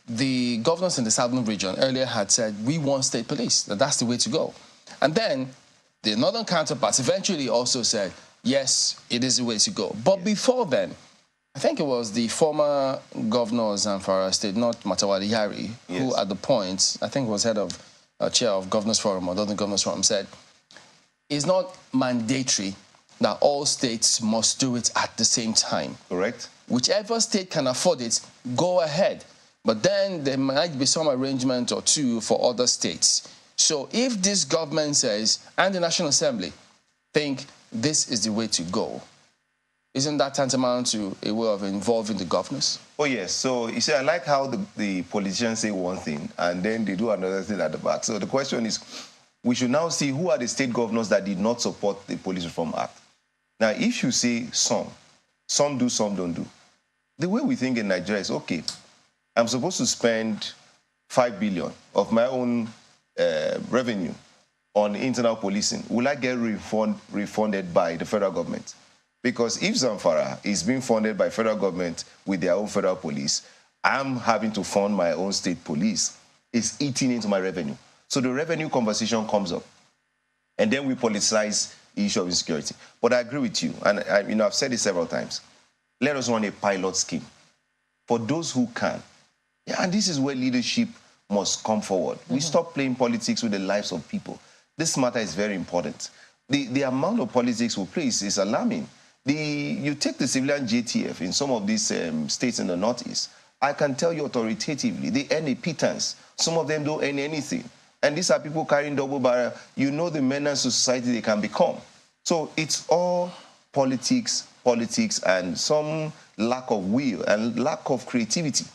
The governors in the southern region earlier had said, we want state police, that's the way to go. And then the northern counterparts eventually also said, yes, it is the way to go. But before then, I think it was the former governor of Zamfara State, not Matawali Yari, who at the point, I think was head of chair of Governors Forum or Northern Governors Forum, said, it's not mandatory that all states must do it at the same time. Correct. Whichever state can afford it, go ahead. But then there might be some arrangement or two for other states. So if this government says, and the National Assembly think this is the way to go, isn't that tantamount to a way of involving the governors? Oh, yes. So, you see, I like how the politicians say one thing and then they do another thing at the back. So the question is, we should now see who are the state governors that did not support the Police Reform Act. Now, if you say some do, some don't do. The way we think in Nigeria is, okay, I'm supposed to spend 5 billion of my own revenue on internal policing. Will I get refunded by the federal government? Because if Zamfara is being funded by federal government with their own federal police, I'm having to fund my own state police. It's eating into my revenue. So the revenue conversation comes up. And then we politicize the issue of insecurity. But I agree with you, and I've said it several times. Let us run a pilot scheme for those who can. Yeah, and this is where leadership must come forward. We stop playing politics with the lives of people. This matter is very important. The amount of politics we play is alarming. You take the civilian JTF in some of these states in the Northeast, I can tell you authoritatively, they earn a pittance. Some of them don't earn anything. And these are people carrying double barrel. You know the menace to society they can become. So it's all politics, and some lack of will and lack of creativity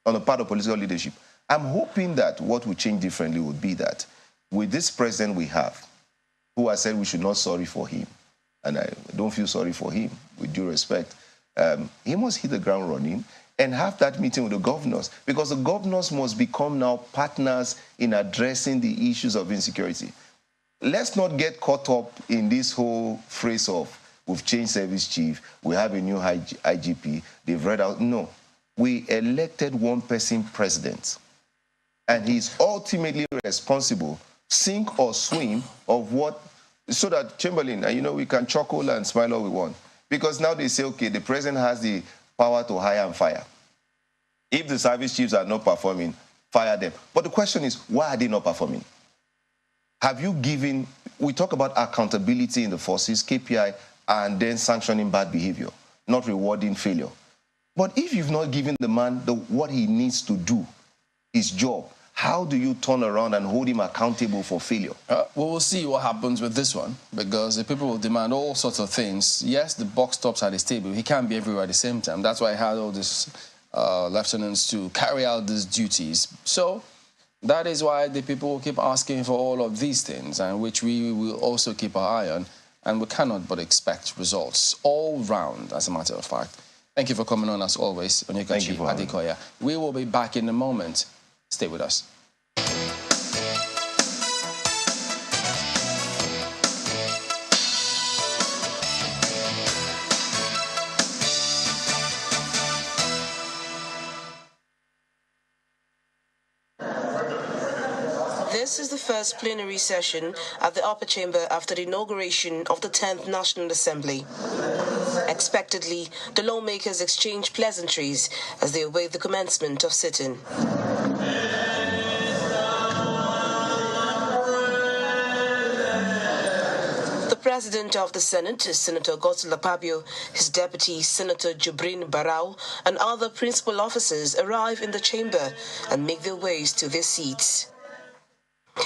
on the part of political leadership. I'm hoping that what will change differently would be that with this president we have, who I said we should not sorry for him, and I don't feel sorry for him, with due respect, he must hit the ground running and have that meeting with the governors, because the governors must become now partners in addressing the issues of insecurity. Let's not get caught up in this whole phrase of, we've changed service chief, we have a new IGP, they've read out. No, we elected one person president, and he's ultimately responsible, sink or swim, of what, so that Chamberlain, we can chuckle and smile all we want. Because now they say, okay, the president has the power to hire and fire. If the service chiefs are not performing, fire them. But the question is, why are they not performing? Have you given, we talk about accountability in the forces, KPI, and then sanctioning bad behavior, not rewarding failure. But if you've not given the man what he needs to do, his job, how do you turn around and hold him accountable for failure? Well, we'll see what happens with this one, because the people will demand all sorts of things. Yes, the buck stops at his table. He can't be everywhere at the same time. That's why I had all these lieutenants to carry out these duties. So that is why the people will keep asking for all of these things, and which we will also keep our eye on, and we cannot but expect results all round, as a matter of fact. Thank you for coming on, as always, Onyekachi Adekoya. We will be back in a moment. Stay with us. This is the first plenary session at the upper chamber after the inauguration of the 10th National Assembly. Expectedly, the lawmakers exchange pleasantries as they await the commencement of sitting. The President of the Senate, Senator Godswill Akpabio, his deputy, Senator Jibrin Barau, and other principal officers arrive in the chamber and make their ways to their seats.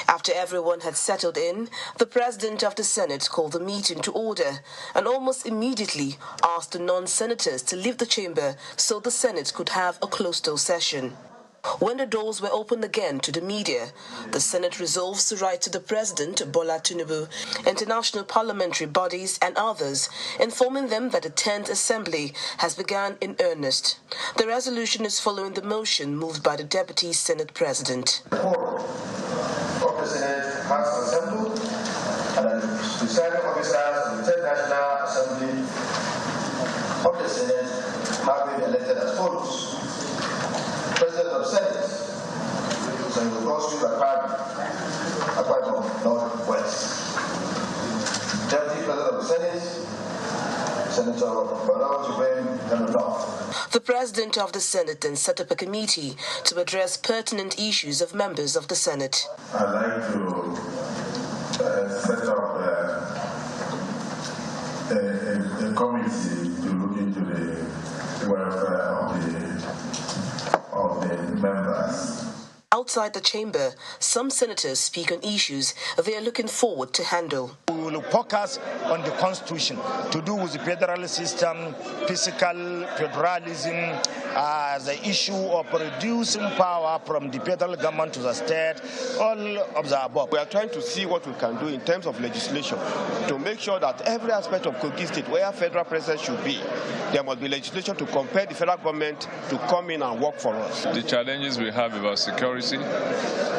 After everyone had settled in, the President of the Senate called the meeting to order and almost immediately asked the non-senators to leave the chamber so the Senate could have a closed-door session. When the doors were opened again to the media, the Senate resolves to write to the President, Bola Tinubu, international parliamentary bodies and others, informing them that the 10th Assembly has begun in earnest. The resolution is following the motion moved by the Deputy Senate President. Of the Senate has assembled, and the presiding officers of the 10th National Assembly of the Senate have been elected as follows. President of the Senate, Senator Godswill Akpabio, Northwest. Deputy President of the Senate, Senator Barau North. The President of the Senate then set up a committee to address pertinent issues of members of the Senate. I'd like to set up a committee to look into the welfare of the members. Outside the chamber, some senators speak on issues they are looking forward to handle. We will focus on the Constitution to do with the federal system, fiscal federalism, the issue of reducing power from the federal government to the state, all of the above. We are trying to see what we can do in terms of legislation to make sure that every aspect of Kogi State, where federal presence should be, there must be legislation to compel the federal government to come in and work for us. The challenges we have about security,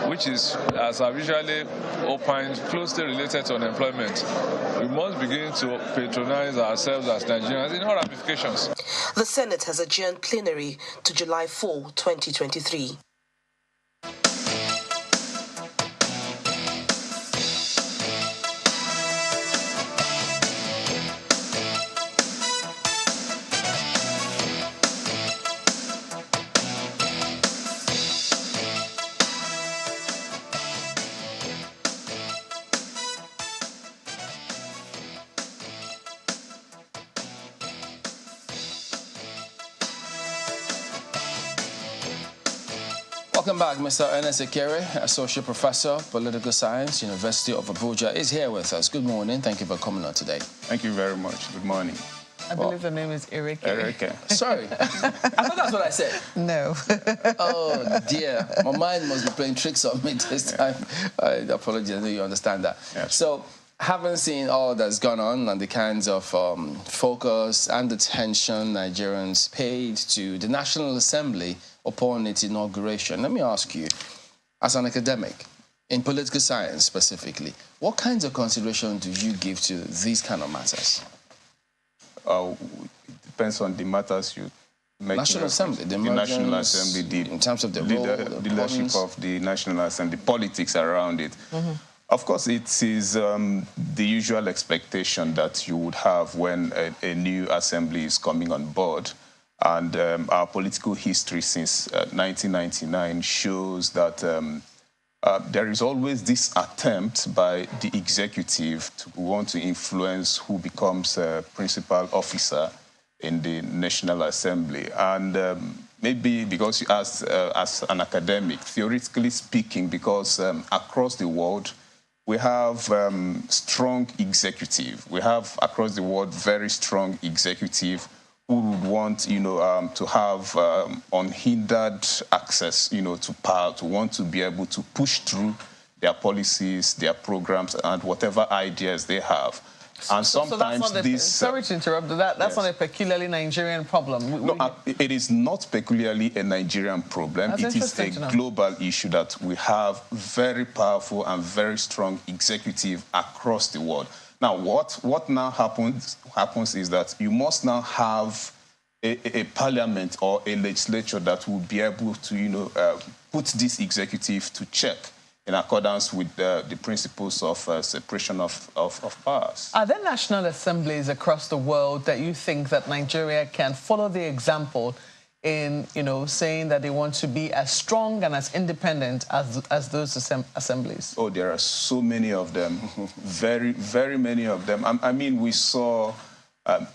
which is, as I've usually opined, closely related to unemployment. We must begin to patronize ourselves as Nigerians in all ramifications. The Senate has adjourned plenary to July 4, 2023. Welcome back. Mr. Ernest Ekere, Associate Professor, Political Science, University of Abuja, is here with us. Good morning. Thank you for coming on today. Thank you very much. Good morning. I believe the name is Erike. Erike. Sorry. I thought that's what I said. No. Oh, dear. My mind must be playing tricks on me this time. I apologize. I know you understand that. Yes. So, having seen all that's gone on and the kinds of focus and attention Nigerians paid to the National Assembly upon its inauguration, let me ask you, as an academic, in political science specifically, what kinds of consideration do you give to these kind of matters? It depends on the matters you make. National Assembly, the National Assembly, in terms of the role, the leadership of the National Assembly, politics around it. Mm-hmm. Of course, it is the usual expectation that you would have when a new assembly is coming on board. And our political history since 1999 shows that there is always this attempt by the executive to want to influence who becomes a principal officer in the National Assembly. And maybe because you asked as an academic, theoretically speaking, because across the world, we have strong executive. We have across the world very strong executive who would want, to have unhindered access, to power, to want to be able to push through their policies, their programs, and whatever ideas they have. And sometimes sorry to interrupt, that's yes. not a peculiarly Nigerian problem. No, it is not peculiarly a Nigerian problem. It is a global issue that we have very powerful and very strong executive across the world. Now, what now happens is that you must now have a parliament or a legislature that will be able to, put this executive to check in accordance with the principles of separation of powers. Are there national assemblies across the world that you think that Nigeria can follow the example in, saying that they want to be as strong and as independent as those assemblies? Oh, there are so many of them, very, very many of them. I mean, we saw,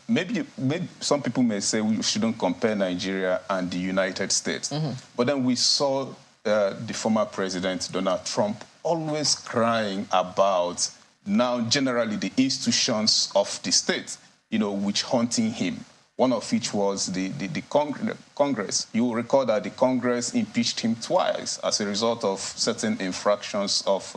maybe some people may say we shouldn't compare Nigeria and the United States, but then we saw the former president, Donald Trump, always crying about now generally the institutions of the state, which haunting him. One of which was the Congress. You will recall that the Congress impeached him twice as a result of certain infractions of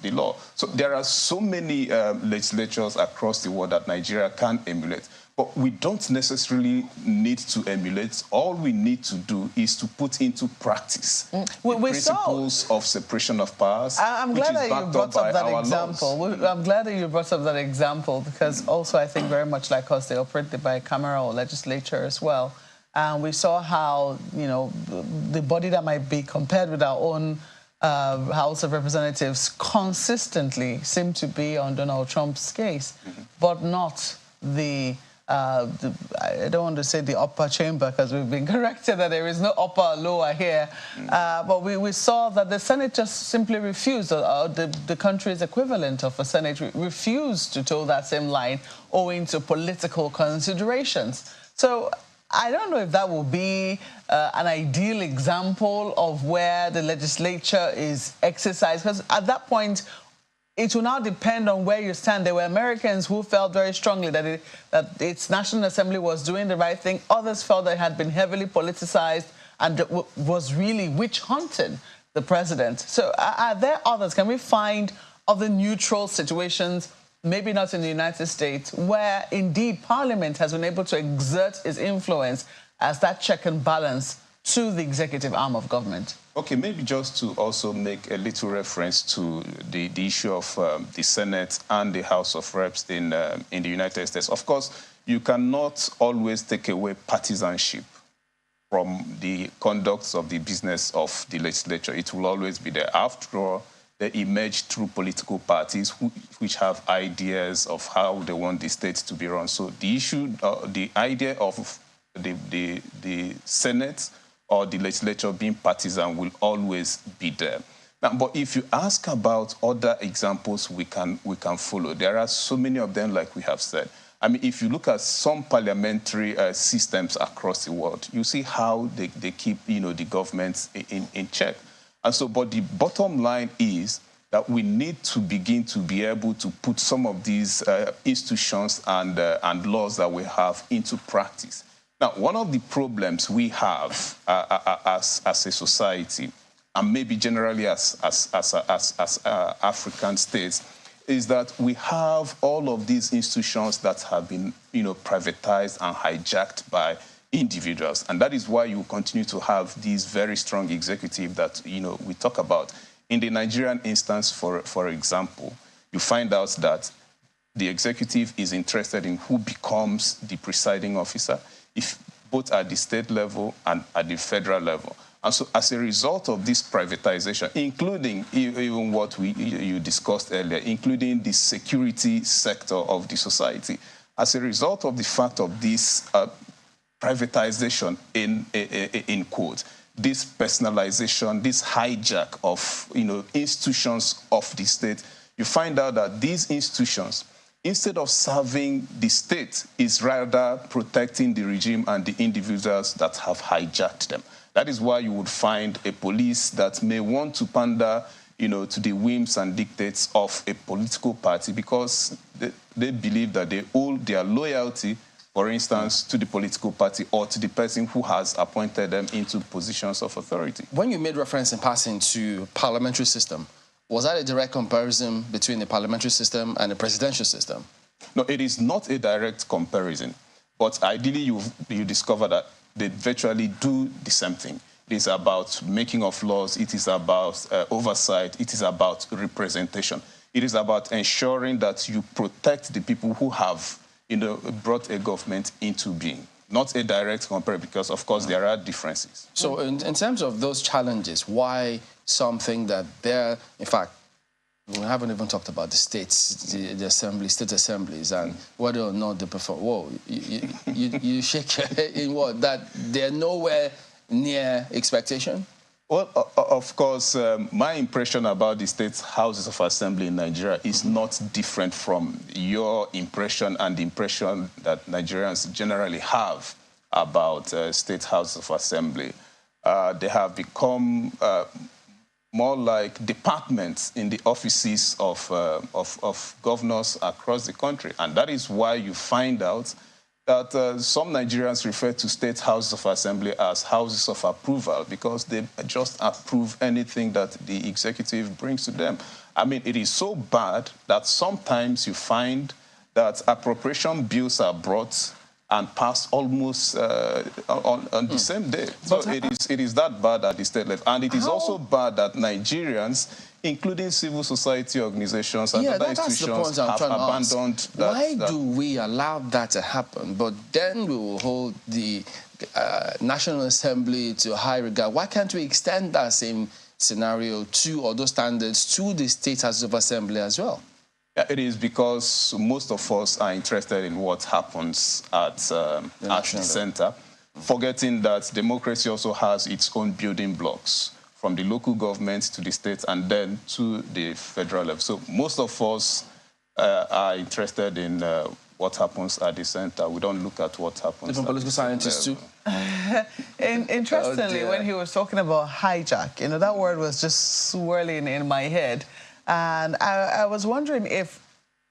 the law. So there are so many legislatures across the world that Nigeria can emulate. But we don't necessarily need to emulate. All we need to do is to put into practice the principles of separation of powers. I'm glad that you brought up that example. I'm glad that you brought up that example because also I think very much like us, they operate the bicameral legislature as well. And we saw how, the body that might be compared with our own House of Representatives consistently seemed to be on Donald Trump's case, but not I don't want to say the upper chamber because we've been corrected that there is no upper or lower here. But we saw that the Senate just simply refused, the country's equivalent of a Senate refused to toe that same line owing to political considerations. So I don't know if that will be an ideal example of where the legislature is exercised, because at that point, it will now depend on where you stand. There were Americans who felt very strongly that its National Assembly was doing the right thing. Others felt that it had been heavily politicized and was really witch-hunting the president. So are there others? Can we find other neutral situations, maybe not in the United States, where indeed Parliament has been able to exert its influence as that check and balance to the executive arm of government? Okay, maybe just to also make a little reference to the issue of the Senate and the House of Reps in the United States. Of course, you cannot always take away partisanship from the conduct of the business of the legislature. It will always be there. After all, they emerge through political parties which have ideas of how they want the state to be run. So the issue, the idea of the Senate or the legislature being partisan will always be there. Now, but if you ask about other examples we can follow, there are so many of them, like we have said. I mean, if you look at some parliamentary systems across the world, you see how they keep, the governments in check. And so, but the bottom line is that we need to begin to be able to put some of these institutions and laws that we have into practice. Now, one of the problems we have as a society, and maybe generally as African states, is that we have all of these institutions that have been, privatized and hijacked by individuals. And that is why you continue to have these very strong executive that, we talk about. In the Nigerian instance, for example, you find out that the executive is interested in who becomes the presiding officer, if both at the state level and at the federal level. And so as a result of this privatization, including even what you discussed earlier, including the security sector of the society, as a result of the fact of this privatization, in quotes, this personalization, this hijack of institutions of the state, you find out that these institutions, instead of serving the state, is rather protecting the regime and the individuals that have hijacked them. That is why you would find a police that may want to pander, to the whims and dictates of a political party because they believe that they owe their loyalty, for instance, to the political party or to the person who has appointed them into positions of authority. When you made reference in passing to parliamentary system, was that a direct comparison between the parliamentary system and the presidential system? No, it is not a direct comparison. But ideally, you discover that they virtually do the same thing. It is about making of laws. It is about oversight. It is about representation. It is about ensuring that you protect the people who have, brought a government into being. Not a direct comparison because, of course, there are differences. So in terms of those challenges, why some think that they're, in fact, We haven't even talked about the states, the assembly, state assemblies, and whether or not they perform. Whoa, you shake your head in what? That they're nowhere near expectation? Well, of course, my impression about the state houses of assembly in Nigeria is not different from your impression and the impression that Nigerians generally have about state houses of assembly. They have become more like departments in the offices of governors across the country. And that is why you find out that some Nigerians refer to state houses of assembly as houses of approval because they just approve anything that the executive brings to them. I mean, it is so bad that sometimes you find that appropriation bills are brought and passed almost on the same day. So it is that bad at the state level. And it is also bad that Nigerians, including civil society organizations and other institutions, have abandoned that. Why do we allow that to happen, but then we will hold the National Assembly to high regard? Why can't we extend that same scenario to, or those standards to the state houses of assembly as well? It is because most of us are interested in what happens at the center, forgetting that democracy also has its own building blocks, from the local government to the state and then to the federal level. So most of us are interested in what happens at the center. We don't look at what happens. Even political scientists too. Interestingly, when he was talking about hijack, you know, that word was just swirling in my head. And I was wondering if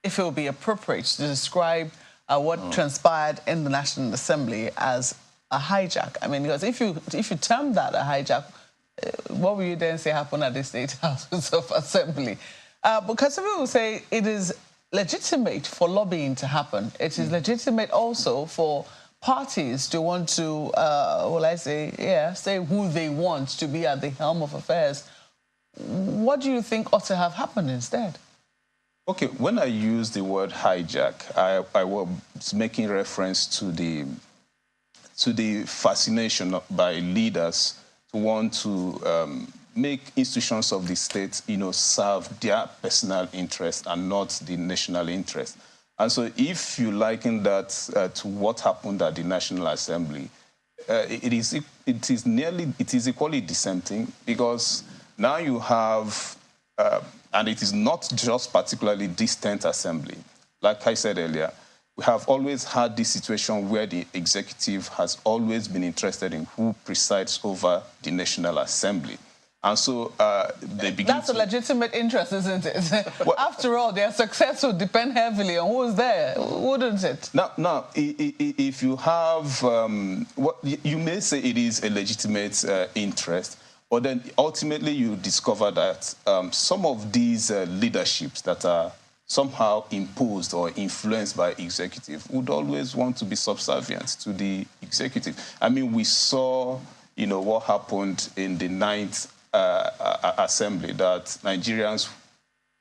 it would be appropriate to describe what transpired in the National Assembly as a hijack. I mean, because if you term that a hijack, what will you then say happened at the State Houses of Assembly? Because some people say it is legitimate for lobbying to happen. It is legitimate also for parties to want to, say who they want to be at the helm of affairs. What do you think ought to have happened instead? Okay, when I use the word hijack, I was making reference to the fascination by leaders to want to make institutions of the state, serve their personal interest and not the national interest. And so if you liken that to what happened at the National Assembly, it is equally dissenting, because now you have, and it is not just particularly distant assembly. Like I said earlier, we have always had this situation where the executive has always been interested in who presides over the National Assembly. And so they begin That's a legitimate interest, isn't it? Well, after all, their success would depend heavily on who's there, wouldn't it? Now, if you have, you may say it is a legitimate interest, but then ultimately you discover that some of these leaderships that are somehow imposed or influenced by executive would always want to be subservient to the executive. I mean, we saw, what happened in the 9th Assembly, that Nigerians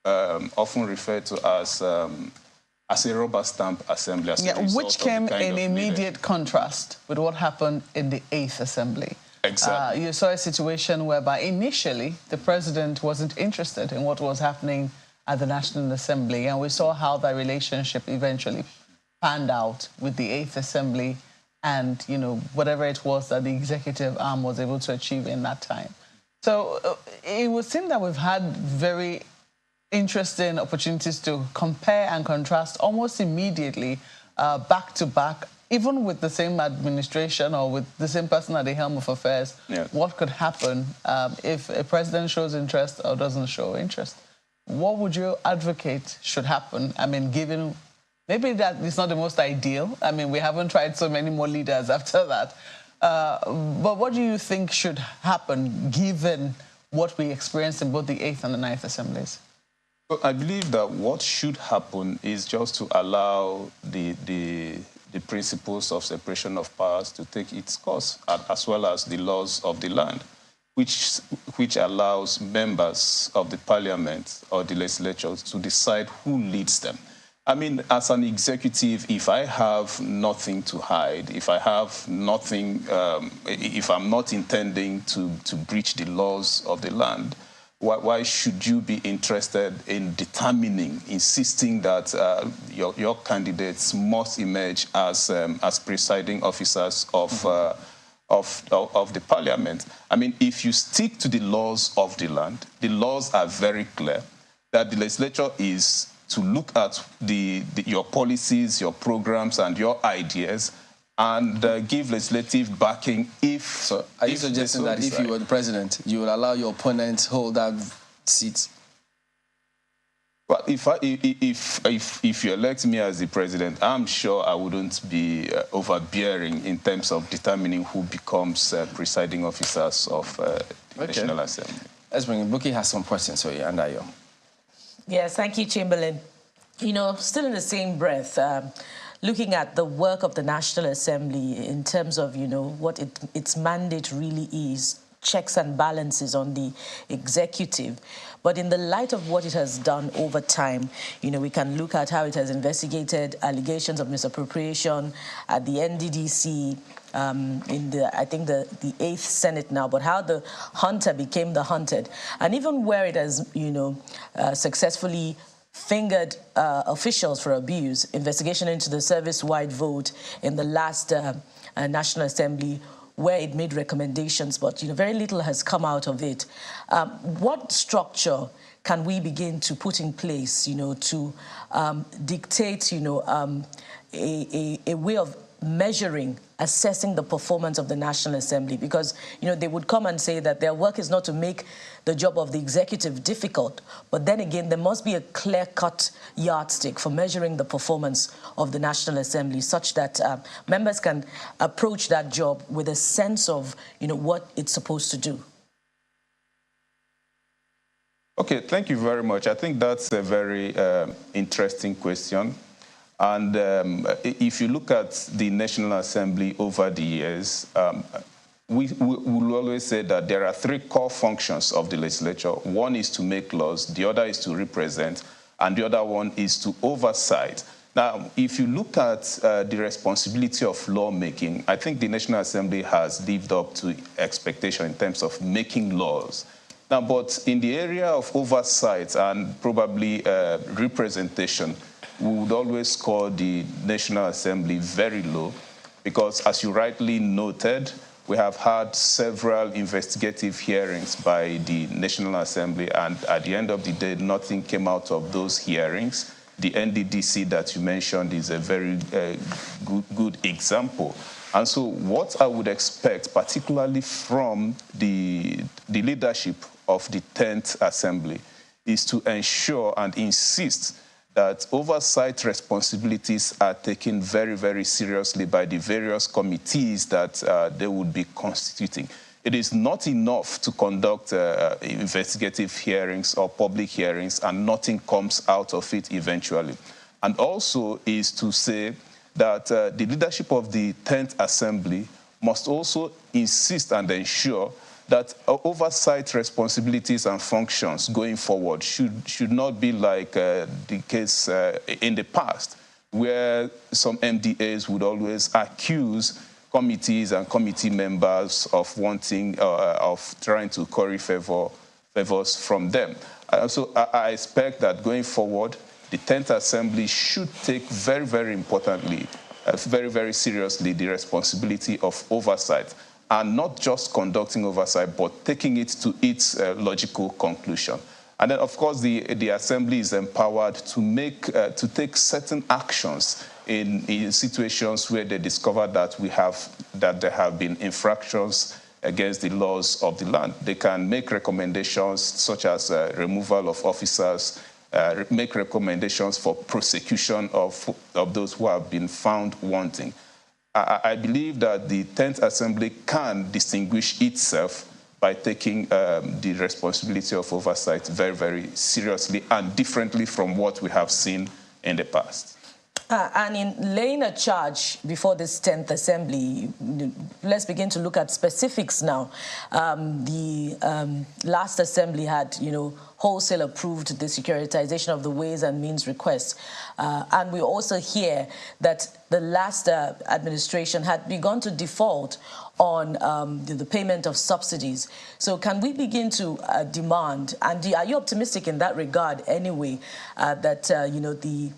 often refer to as a rubber stamp assembly. Which came in immediate contrast with what happened in the 8th Assembly. Exactly. You saw a situation whereby initially the president wasn't interested in what was happening at the National Assembly, and we saw how that relationship eventually panned out with the 8th Assembly and, whatever it was that the executive arm was able to achieve in that time. So it would seem that we've had very interesting opportunities to compare and contrast almost immediately, back to back, even with the same administration or with the same person at the helm of affairs. Yeah. What could happen if a president shows interest or doesn't show interest? What would you advocate should happen? I mean, given maybe that is not the most ideal. I mean, we haven't tried so many more leaders after that. But what do you think should happen given what we experienced in both the 8th and the 9th Assemblies? Well, I believe that what should happen is just to allow the principles of separation of powers to take its course, as well as the laws of the land, which allows members of the parliament or the legislature to decide who leads them. I mean, as an executive, if I have nothing to hide, if I have nothing, if I'm not intending to breach the laws of the land, why should you be interested in determining, insisting that your candidates must emerge as presiding officers of the parliament? I mean, if you stick to the laws of the land, the laws are very clear that the legislature is to look at your policies, your programs, and your ideas, and give legislative backing if... So are you suggesting that if you were the president, you would allow your opponent to hold that seat? Well, if you elect me as the president, I'm sure I wouldn't be overbearing in terms of determining who becomes presiding officers of the National Assembly. Let's bring in Buki has some questions for you, and Ayo. Yes, thank you, Chamberlain. You know, still in the same breath, looking at the work of the National Assembly in terms of, you know, what its mandate really is, checks and balances on the executive. But in the light of what it has done over time, you know, we can look at how it has investigated allegations of misappropriation at the NDDC, in I think the 8th Senate now, but how the hunter became the hunted, and even where it has, you know, successfully fingered officials for abuse, investigation into the service-wide vote in the last National Assembly, where it made recommendations, but, you know, very little has come out of it. What structure can we begin to put in place, you know, to dictate, you know, a way of measuring, assessing the performance of the National Assembly? Because, you know, they would come and say that their work is not to make the job of the executive difficult, but then again, there must be a clear-cut yardstick for measuring the performance of the National Assembly, such that members can approach that job with a sense of, you know, what it's supposed to do. Okay, thank you very much. I think that's a very interesting question. And if you look at the National Assembly over the years, we will always say that there are 3 core functions of the legislature. One is to make laws, the other is to represent, and the other one is to oversight. Now, if you look at the responsibility of lawmaking, I think the National Assembly has lived up to expectation in terms of making laws. Now, but in the area of oversight and probably representation, we would always score the National Assembly very low because, as you rightly noted, we have had several investigative hearings by the National Assembly, and at the end of the day, nothing came out of those hearings. The NDDC that you mentioned is a very good example. And so what I would expect, particularly from the leadership of the 10th Assembly, is to ensure and insist that oversight responsibilities are taken very, very seriously by the various committees that they would be constituting. It is not enough to conduct investigative hearings or public hearings and nothing comes out of it eventually. And also is to say that the leadership of the 10th Assembly must also insist and ensure that oversight responsibilities and functions going forward should not be like the case in the past, where some MDAs would always accuse committees and committee members of wanting, of trying to curry favors from them. So I expect that going forward, the 10th Assembly should take very, very importantly, very, very seriously the responsibility of oversight, and not just conducting oversight, but taking it to its logical conclusion. And then, of course, the Assembly is empowered to take certain actions in situations where they discover that there have been infractions against the laws of the land. They can make recommendations such as removal of officers, make recommendations for prosecution of those who have been found wanting. I believe that the 10th Assembly can distinguish itself by taking the responsibility of oversight very, very seriously and differently from what we have seen in the past. And in laying a charge before this 10th Assembly, let's begin to look at specifics now. The last Assembly had, wholesale approved the securitization of the Ways and Means requests. And we also hear that the last administration had begun to default on the payment of subsidies. So can we begin to demand, and are you optimistic in that regard anyway, that, you know, the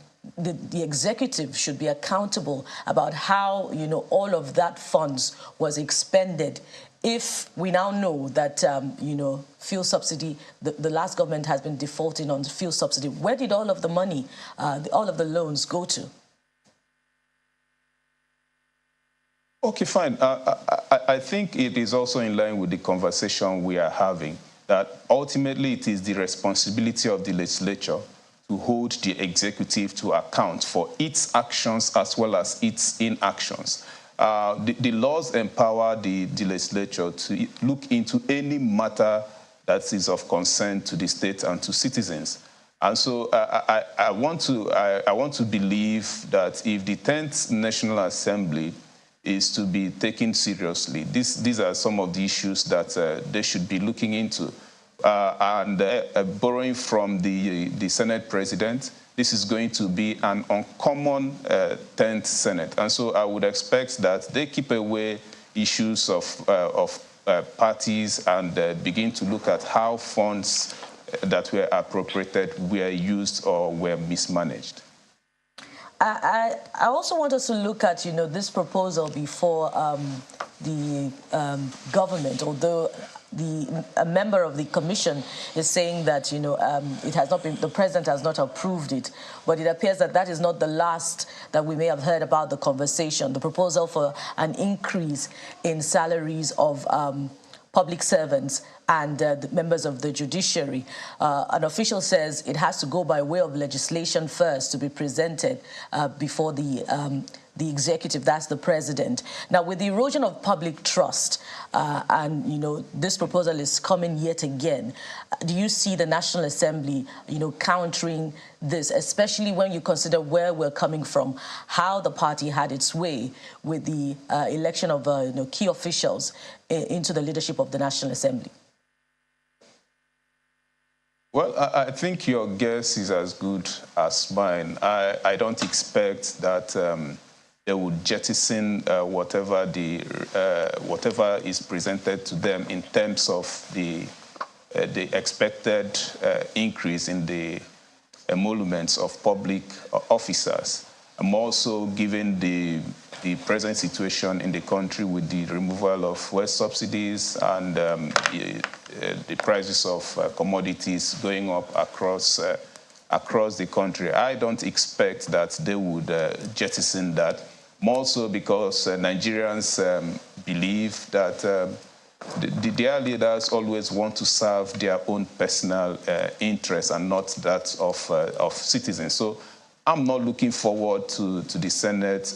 executive should be accountable about how, you know, all of that funds was expended? If we now know that, you know, fuel subsidy, the last government has been defaulting on fuel subsidy, where did all of the money, all of the loans go to? Okay, fine. I think it is also in line with the conversation we are having, that ultimately it is the responsibility of the legislature to hold the executive to account for its actions as well as its inactions. The laws empower the legislature to look into any matter that is of concern to the state and to citizens. And so I want to believe that if the 10th National Assembly is to be taken seriously, these are some of the issues that they should be looking into. Borrowing from the Senate President, this is going to be an uncommon 10th Senate. And so I would expect that they keep away issues of parties and begin to look at how funds that were appropriated were used or were mismanaged. I also want us to look at, you know, this proposal before the government, although a member of the commission is saying that, you know, it has not been, the president has not approved it, but it appears that that is not the last that we may have heard about the conversation. The proposal for an increase in salaries of public servants and the members of the judiciary. An official says it has to go by way of legislation first to be presented before the executive, that's the president. Now, with the erosion of public trust, and, you know, this proposal is coming yet again, do you see the National Assembly, you know, countering this, especially when you consider where we're coming from, how the party had its way with the election of you know, key officials into the leadership of the National Assembly? Well, I think your guess is as good as mine. I don't expect that they would jettison whatever is presented to them in terms of the expected increase in the emoluments of public officers. More so given the present situation in the country with the removal of fuel subsidies and the prices of commodities going up across the country. I don't expect that they would jettison that, more so because Nigerians believe that their leaders always want to serve their own personal interests and not that of citizens. So I'm not looking forward to the Senate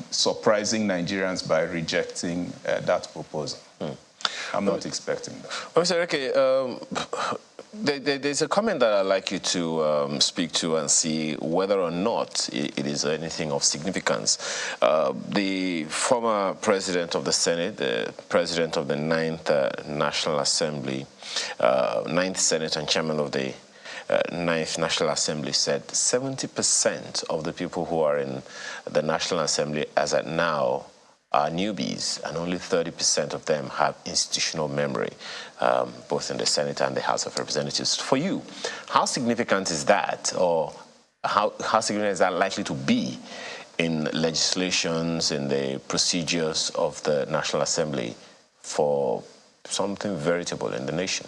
surprising Nigerians by rejecting that proposal. I'm not expecting that. Mr. Reke, there's a comment that I'd like you to speak to and see whether or not it is anything of significance. The former president of the Senate, the president of the 9th National Assembly, 9th Senate and chairman of the 9th National Assembly said 70% of the people who are in the National Assembly as at now are newbies, and only 30% of them have institutional memory, both in the Senate and the House of Representatives. For you, how significant is that, or how significant is that likely to be in legislations, in the procedures of the National Assembly for something veritable in the nation?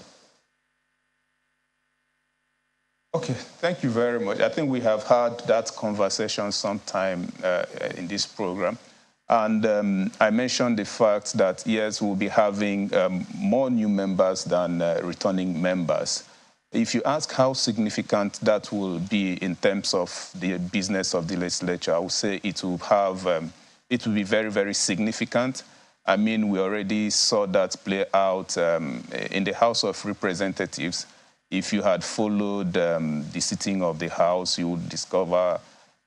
Okay, thank you very much. I think we have had that conversation sometime in this program. And I mentioned the fact that, yes, we'll be having more new members than returning members. If you ask how significant that will be in terms of the business of the legislature, I would say it will be very, very significant. I mean, we already saw that play out in the House of Representatives. If you had followed the sitting of the House, you would discover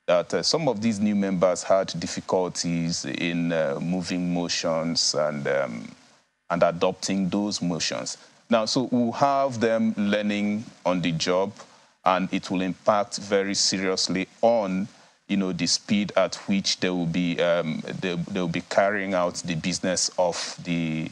that some of these new members had difficulties in moving motions and adopting those motions. Now, so we'll have them learning on the job, and it will impact very seriously on, the speed at which they will be carrying out the business of the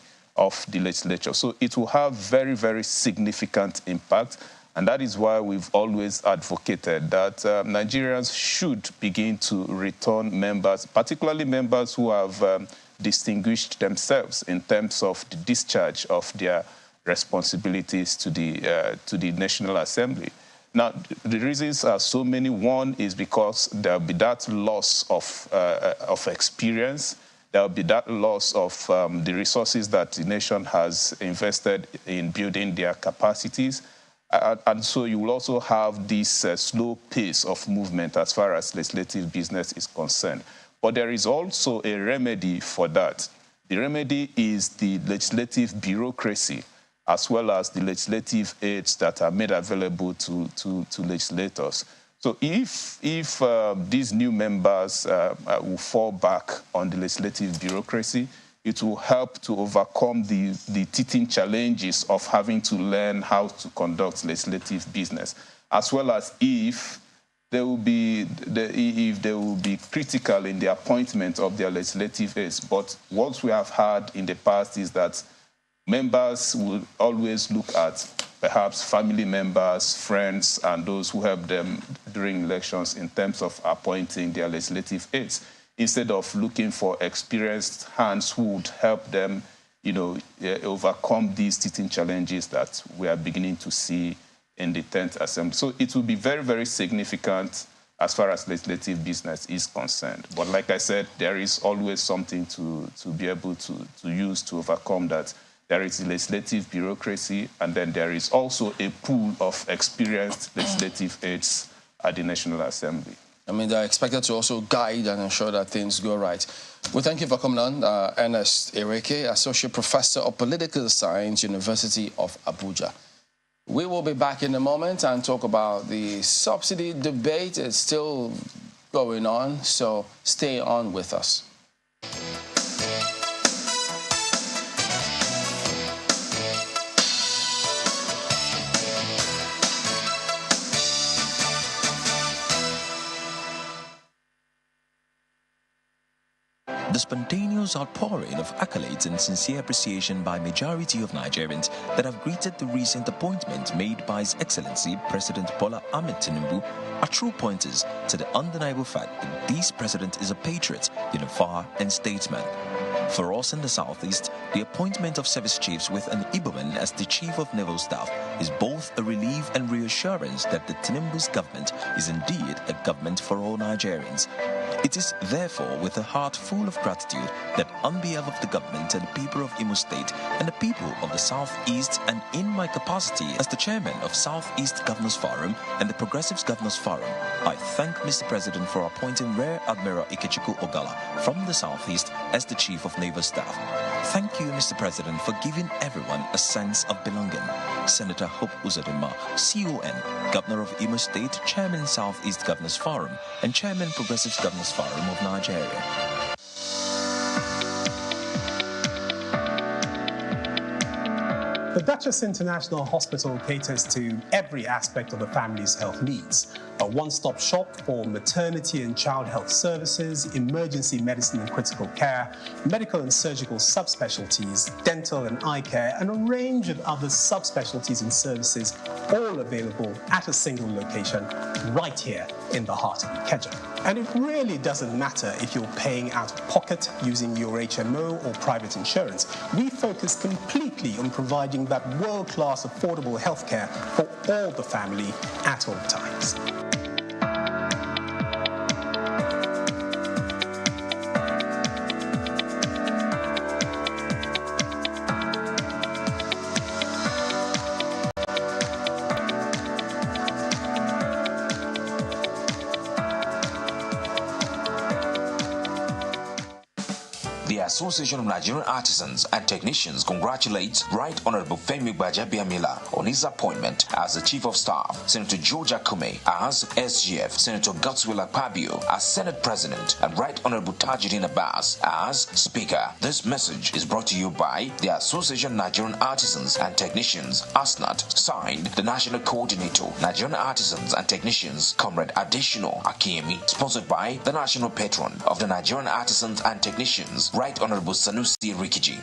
legislature. So it will have very, very significant impact, and that is why we've always advocated that Nigerians should begin to return members, particularly members who have distinguished themselves in terms of the discharge of their responsibilities to the National Assembly. Now, the reasons are so many. One is because there will be that loss of experience. There will be that loss of the resources that the nation has invested in building their capacities. And so you will also have this slow pace of movement as far as legislative business is concerned. But there is also a remedy for that. The remedy is the legislative bureaucracy, as well as the legislative aids that are made available to legislators. So if these new members will fall back on the legislative bureaucracy, it will help to overcome the teething challenges of having to learn how to conduct legislative business, as well as if they will be critical in the appointment of their legislative aides. But what we have had in the past is that members will always look at perhaps family members, friends, and those who help them during elections in terms of appointing their legislative aides, instead of looking for experienced hands who would help them, overcome these teething challenges that we are beginning to see in the 10th Assembly. So it will be very, very significant as far as legislative business is concerned. But like I said, there is always something to be able to use to overcome that. There is legislative bureaucracy, and then there is also a pool of experienced legislative aides at the National Assembly. I mean, they're expected to also guide and ensure that things go right. Well, thank you for coming on, Ernest Ereke, Associate Professor of Political Science, University of Abuja. We will be back in a moment and talk about the subsidy debate. It's still going on, so stay on with us. The spontaneous outpouring of accolades and sincere appreciation by majority of Nigerians that have greeted the recent appointment made by His Excellency President Bola Ahmed Tinubu are true pointers to the undeniable fact that this president is a patriot, unifier, and statesman. For us in the Southeast, the appointment of service chiefs with an Igboman as the Chief of Naval Staff is both a relief and reassurance that the Tinubu's government is indeed a government for all Nigerians. It is therefore with a heart full of gratitude that on behalf of the government and the people of Imo State and the people of the Southeast, and in my capacity as the chairman of Southeast Governors Forum and the Progressives Governors Forum, I thank Mr. President for appointing Rear Admiral Ikechukwu Ogala from the Southeast as the Chief of Naval Staff. Thank you, Mr. President, for giving everyone a sense of belonging. Senator Hope Uzodinma, CON, Governor of Imo State, Chairman Southeast Governors Forum, and Chairman Progressives Governors Forum of Nigeria. The Duchess International Hospital caters to every aspect of the family's health needs. A one-stop shop for maternity and child health services, emergency medicine and critical care, medical and surgical subspecialties, dental and eye care, and a range of other subspecialties and services, all available at a single location right here in the heart of Ikeja. And it really doesn't matter if you're paying out of pocket using your HMO or private insurance. We focus completely on providing that world-class affordable healthcare for all the family at all times. The Association of Nigerian Artisans and Technicians congratulates Right Honorable Femi Gbajabiamila on his appointment as the Chief of Staff, Senator George Akume as SGF, Senator Godswill Akpabio as Senate President, and Right Honorable Tajuddin Abbas as Speaker. This message is brought to you by the Association of Nigerian Artisans and Technicians, ASNAT, signed the National Coordinator, Nigerian Artisans and Technicians, Comrade Additional Akiemi, sponsored by the National Patron of the Nigerian Artisans and Technicians, Right Honorable Sanusi Rikiji.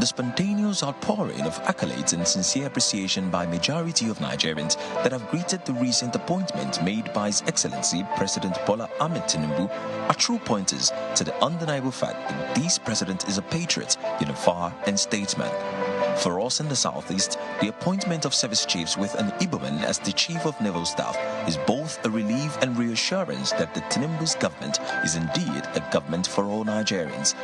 The spontaneous outpouring of accolades and sincere appreciation by majority of Nigerians that have greeted the recent appointment made by His Excellency President Bola Ahmed Tinubu are true pointers to the undeniable fact that this president is a patriot, unifier, and statesman. For us in the Southeast, the appointment of service chiefs with an Igboman as the Chief of Naval Staff is both a relief and reassurance that the Tinubu's government is indeed a government for all Nigerians.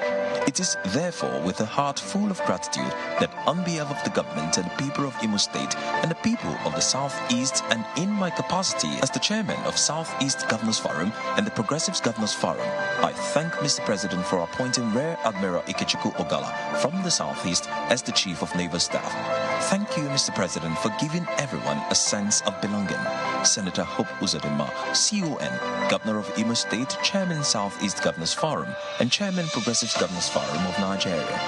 It is therefore with a heart full of gratitude that on behalf of the government and the people of Imo State and the people of the Southeast, and in my capacity as the chairman of Southeast Governors Forum and the Progressives Governors Forum, I thank Mr. President for appointing Rear Admiral Ikechukwu Ogala from the Southeast as the Chief of Naval Staff. Thank you, Mr. President, for giving everyone a sense of belonging. Senator Hope Uzodinma, CON, Governor of Imo State, Chairman Southeast Governors Forum, and Chairman Progressives Governors Forum of Nigeria.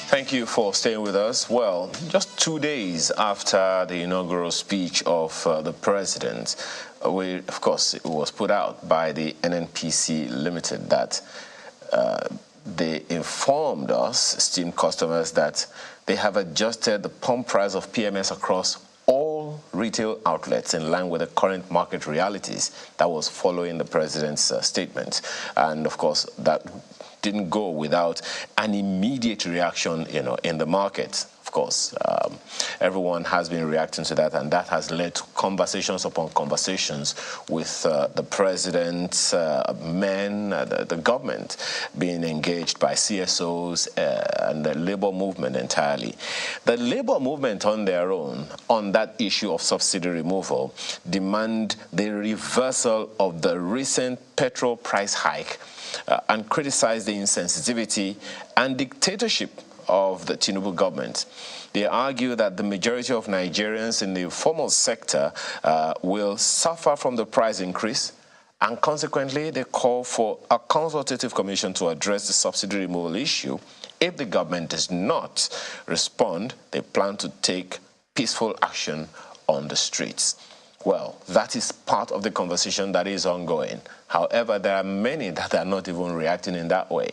Thank you for staying with us. Well, just 2 days after the inaugural speech of the president, of course, it was put out by the NNPC Limited that they informed us, esteemed customers, that they have adjusted the pump price of PMS across all retail outlets in line with the current market realities. That was following the president's statement. And of course, that didn't go without an immediate reaction, in the market. Of course, everyone has been reacting to that, and that has led to conversations upon conversations with the president, the government being engaged by CSOs and the labor movement entirely. The labor movement on their own, on that issue of subsidy removal, demand the reversal of the recent petrol price hike and criticize the insensitivity and dictatorship of the Tinubu government. They argue that the majority of Nigerians in the formal sector will suffer from the price increase, and consequently they call for a consultative commission to address the subsidy removal issue. If the government does not respond, they plan to take peaceful action on the streets. Well, that is part of the conversation that is ongoing. However, there are many that are not even reacting in that way.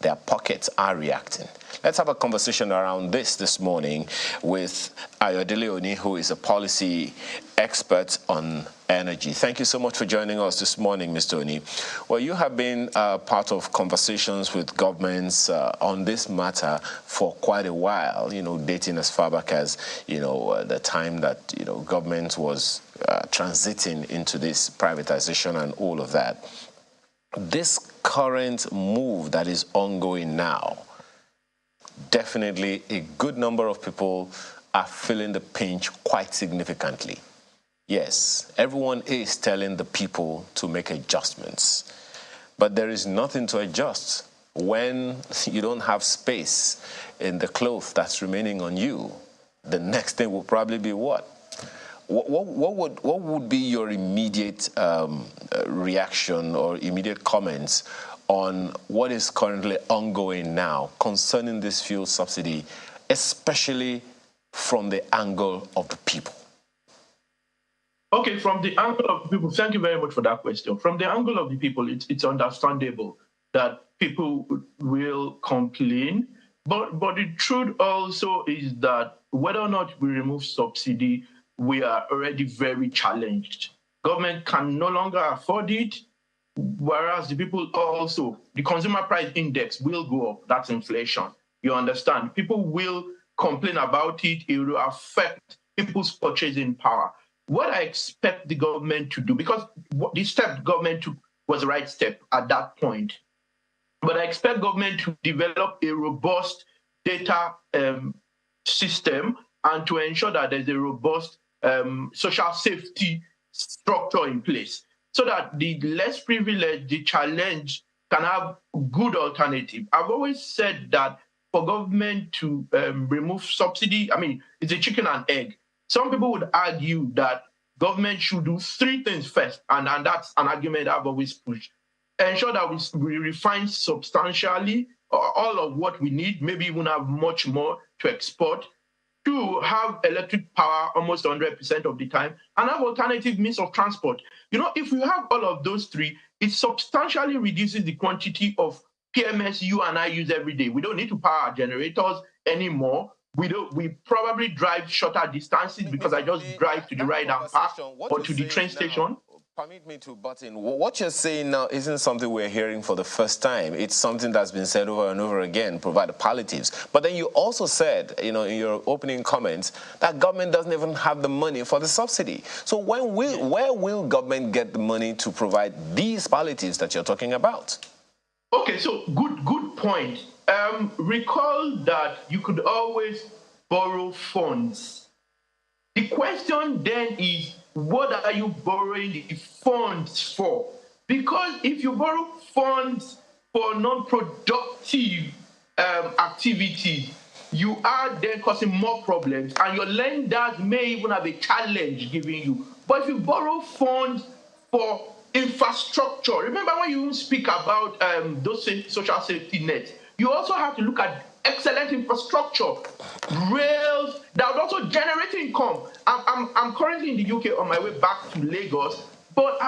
Their pockets are reacting. Let's have a conversation around this morning with Ayodele Oni, who is a policy expert on energy. Thank you so much for joining us this morning, Mr. Oni. Well, you have been part of conversations with governments on this matter for quite a while, dating as far back as, the time that, government was transiting into this privatization and all of that. This current move that is ongoing now, definitely a good number of people are feeling the pinch quite significantly. Yes, everyone is telling the people to make adjustments, but there is nothing to adjust when you don't have space in the clothes that's remaining on you. The next thing will probably be what? What would be your immediate reaction or immediate comments on what is currently ongoing now concerning this fuel subsidy, especially from the angle of the people? Okay, from the angle of the people, thank you very much for that question. From the angle of the people, it's understandable that people will complain, but the truth also is that whether or not we remove subsidy, we are already very challenged. Government can no longer afford it. whereas the people also, the consumer price index will go up. That's inflation. You understand? People will complain about it. It will affect people's purchasing power. What I expect the government to do, because the step the government took was the right step at that point, but I expect government to develop a robust data system and to ensure that there's a robust social safety structure in place so that the less privileged, the challenged, can have good alternative. I've always said that for government to remove subsidy, I mean, it's a chicken and egg. Some people would argue that government should do three things first, and that's an argument I've always pushed. Ensure that we refine substantially all of what we need, maybe even have much more to export. Two, have electric power almost 100% of the time, and have alternative means of transport. You know, if you have all of those three, it substantially reduces the quantity of PMS you and I use every day. We don't need to power our generators anymore. We probably drive shorter distances because I just drive to the ride and park or to the train station. Permit me to butt in. What you're saying now isn't something we're hearing for the first time. It's something that's been said over and over again, provide the palliatives. But then you also said, you know, in your opening comments, that government doesn't even have the money for the subsidy. So where will government get the money to provide these palliatives that you're talking about? Okay, so good point. Recall that you could always borrow funds. The question then is, what are you borrowing the funds for? Because if you borrow funds for non-productive activities, you are then causing more problems, and your lenders may even have a challenge giving you. But if you borrow funds for infrastructure, remember when you speak about those social safety nets, you also have to look at excellent infrastructure, rails that would also generate income. I'm currently in the UK on my way back to Lagos, but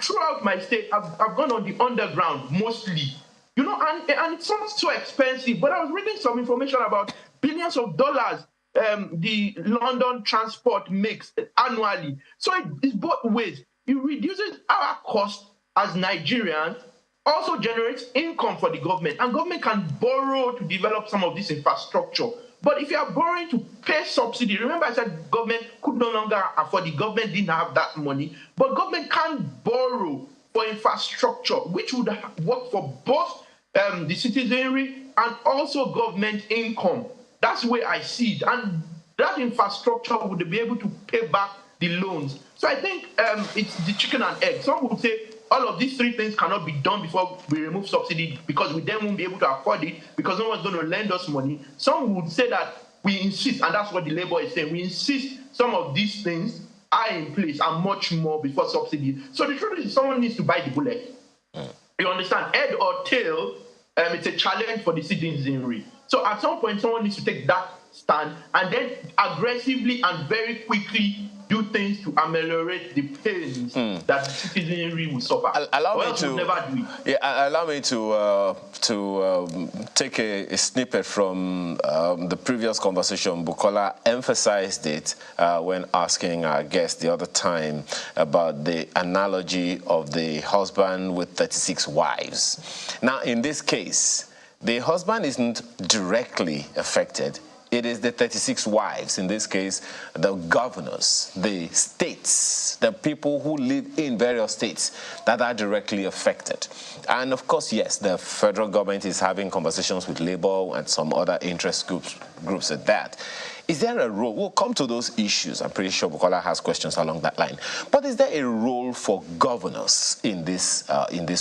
throughout my stay, I've gone on the underground mostly. You know, and it's not so expensive, but I was reading some information about billions of dollars the London transport makes annually. So it's both ways. It reduces our cost as Nigerians, also generates income for the government, and government can borrow to develop some of this infrastructure. But if you are borrowing to pay subsidy, remember I said government could no longer afford, the government didn't have that money, but government can borrow for infrastructure, which would work for both the citizenry and also government income. That's the way I see it. And that infrastructure would be able to pay back the loans. So I think it's the chicken and egg. Some would say all of these three things cannot be done before we remove subsidy because we then won't be able to afford it because no one's going to lend us money. Some would say that we insist, and that's what the Labour is saying, we insist some of these things are in place and much more before subsidy. So the truth is someone needs to bite the bullet. You understand? Head or tail, it's a challenge for the citizenry. So at some point, someone needs to take that stand and then aggressively and very quickly do things to ameliorate the pains that the citizenry will suffer. Allow me to take a snippet from the previous conversation. Bukola emphasized it when asking our guest the other time about the analogy of the husband with 36 wives. Now, in this case, the husband isn't directly affected. It is the 36 wives, in this case, the governors, the states, the people who live in various states that are directly affected. And of course, yes, the federal government is having conversations with Labour and some other interest groups at that. Is there a role? We'll come to those issues. I'm pretty sure Bukola has questions along that line. But is there a role for governors in this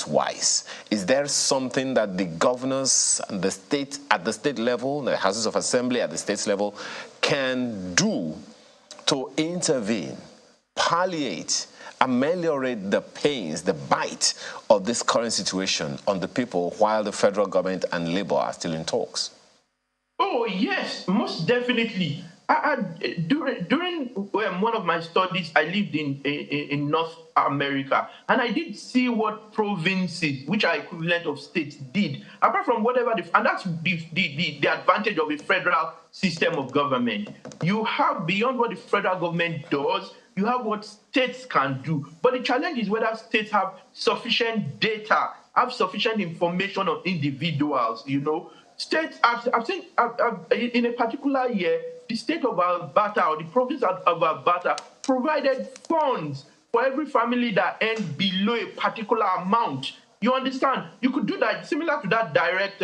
wise? Is there something that the governors and the state, at the state level, the houses of assembly at the state level, can do to intervene, palliate, ameliorate the pains, the bite of this current situation on the people while the federal government and Labour are still in talks? Oh, yes, most definitely. During one of my studies, I lived in North America, and I did see what provinces, which are equivalent of states, did. Apart from whatever, and that's the advantage of a federal system of government. You have, beyond what the federal government does, you have what states can do. But the challenge is whether states have sufficient data, have sufficient information on individuals, States, I've seen in a particular year, the state of Alberta or the province of Alberta provided funds for every family that earned below a particular amount. You understand? You could do that similar to that direct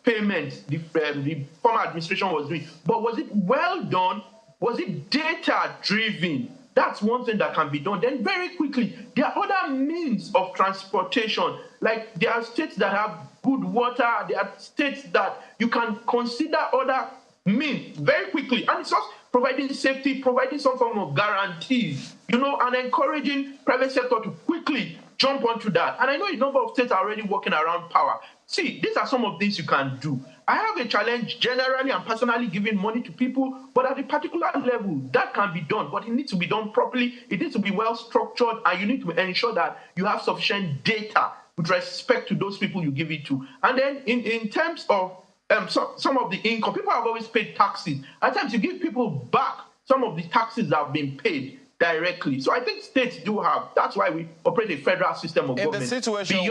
payment the former administration was doing. But was it well done? Was it data-driven? That's one thing that can be done. Then very quickly, there are other means of transportation. Like there are states that have good water. There are states that you can consider other means very quickly. And it's just providing safety, providing some form of guarantees, and encouraging private sector to quickly jump onto that. And I know a number of states are already working around power. See, these are some of the things you can do. I have a challenge generally and personally giving money to people, but at a particular level, that can be done. But it needs to be done properly. It needs to be well structured, and you need to ensure that you have sufficient data with respect to those people you give it to. And then in terms of some of the income, people have always paid taxes. At times, you give people back some of the taxes that have been paid directly. So I think states do have. That's why we operate a federal system of government. In the situation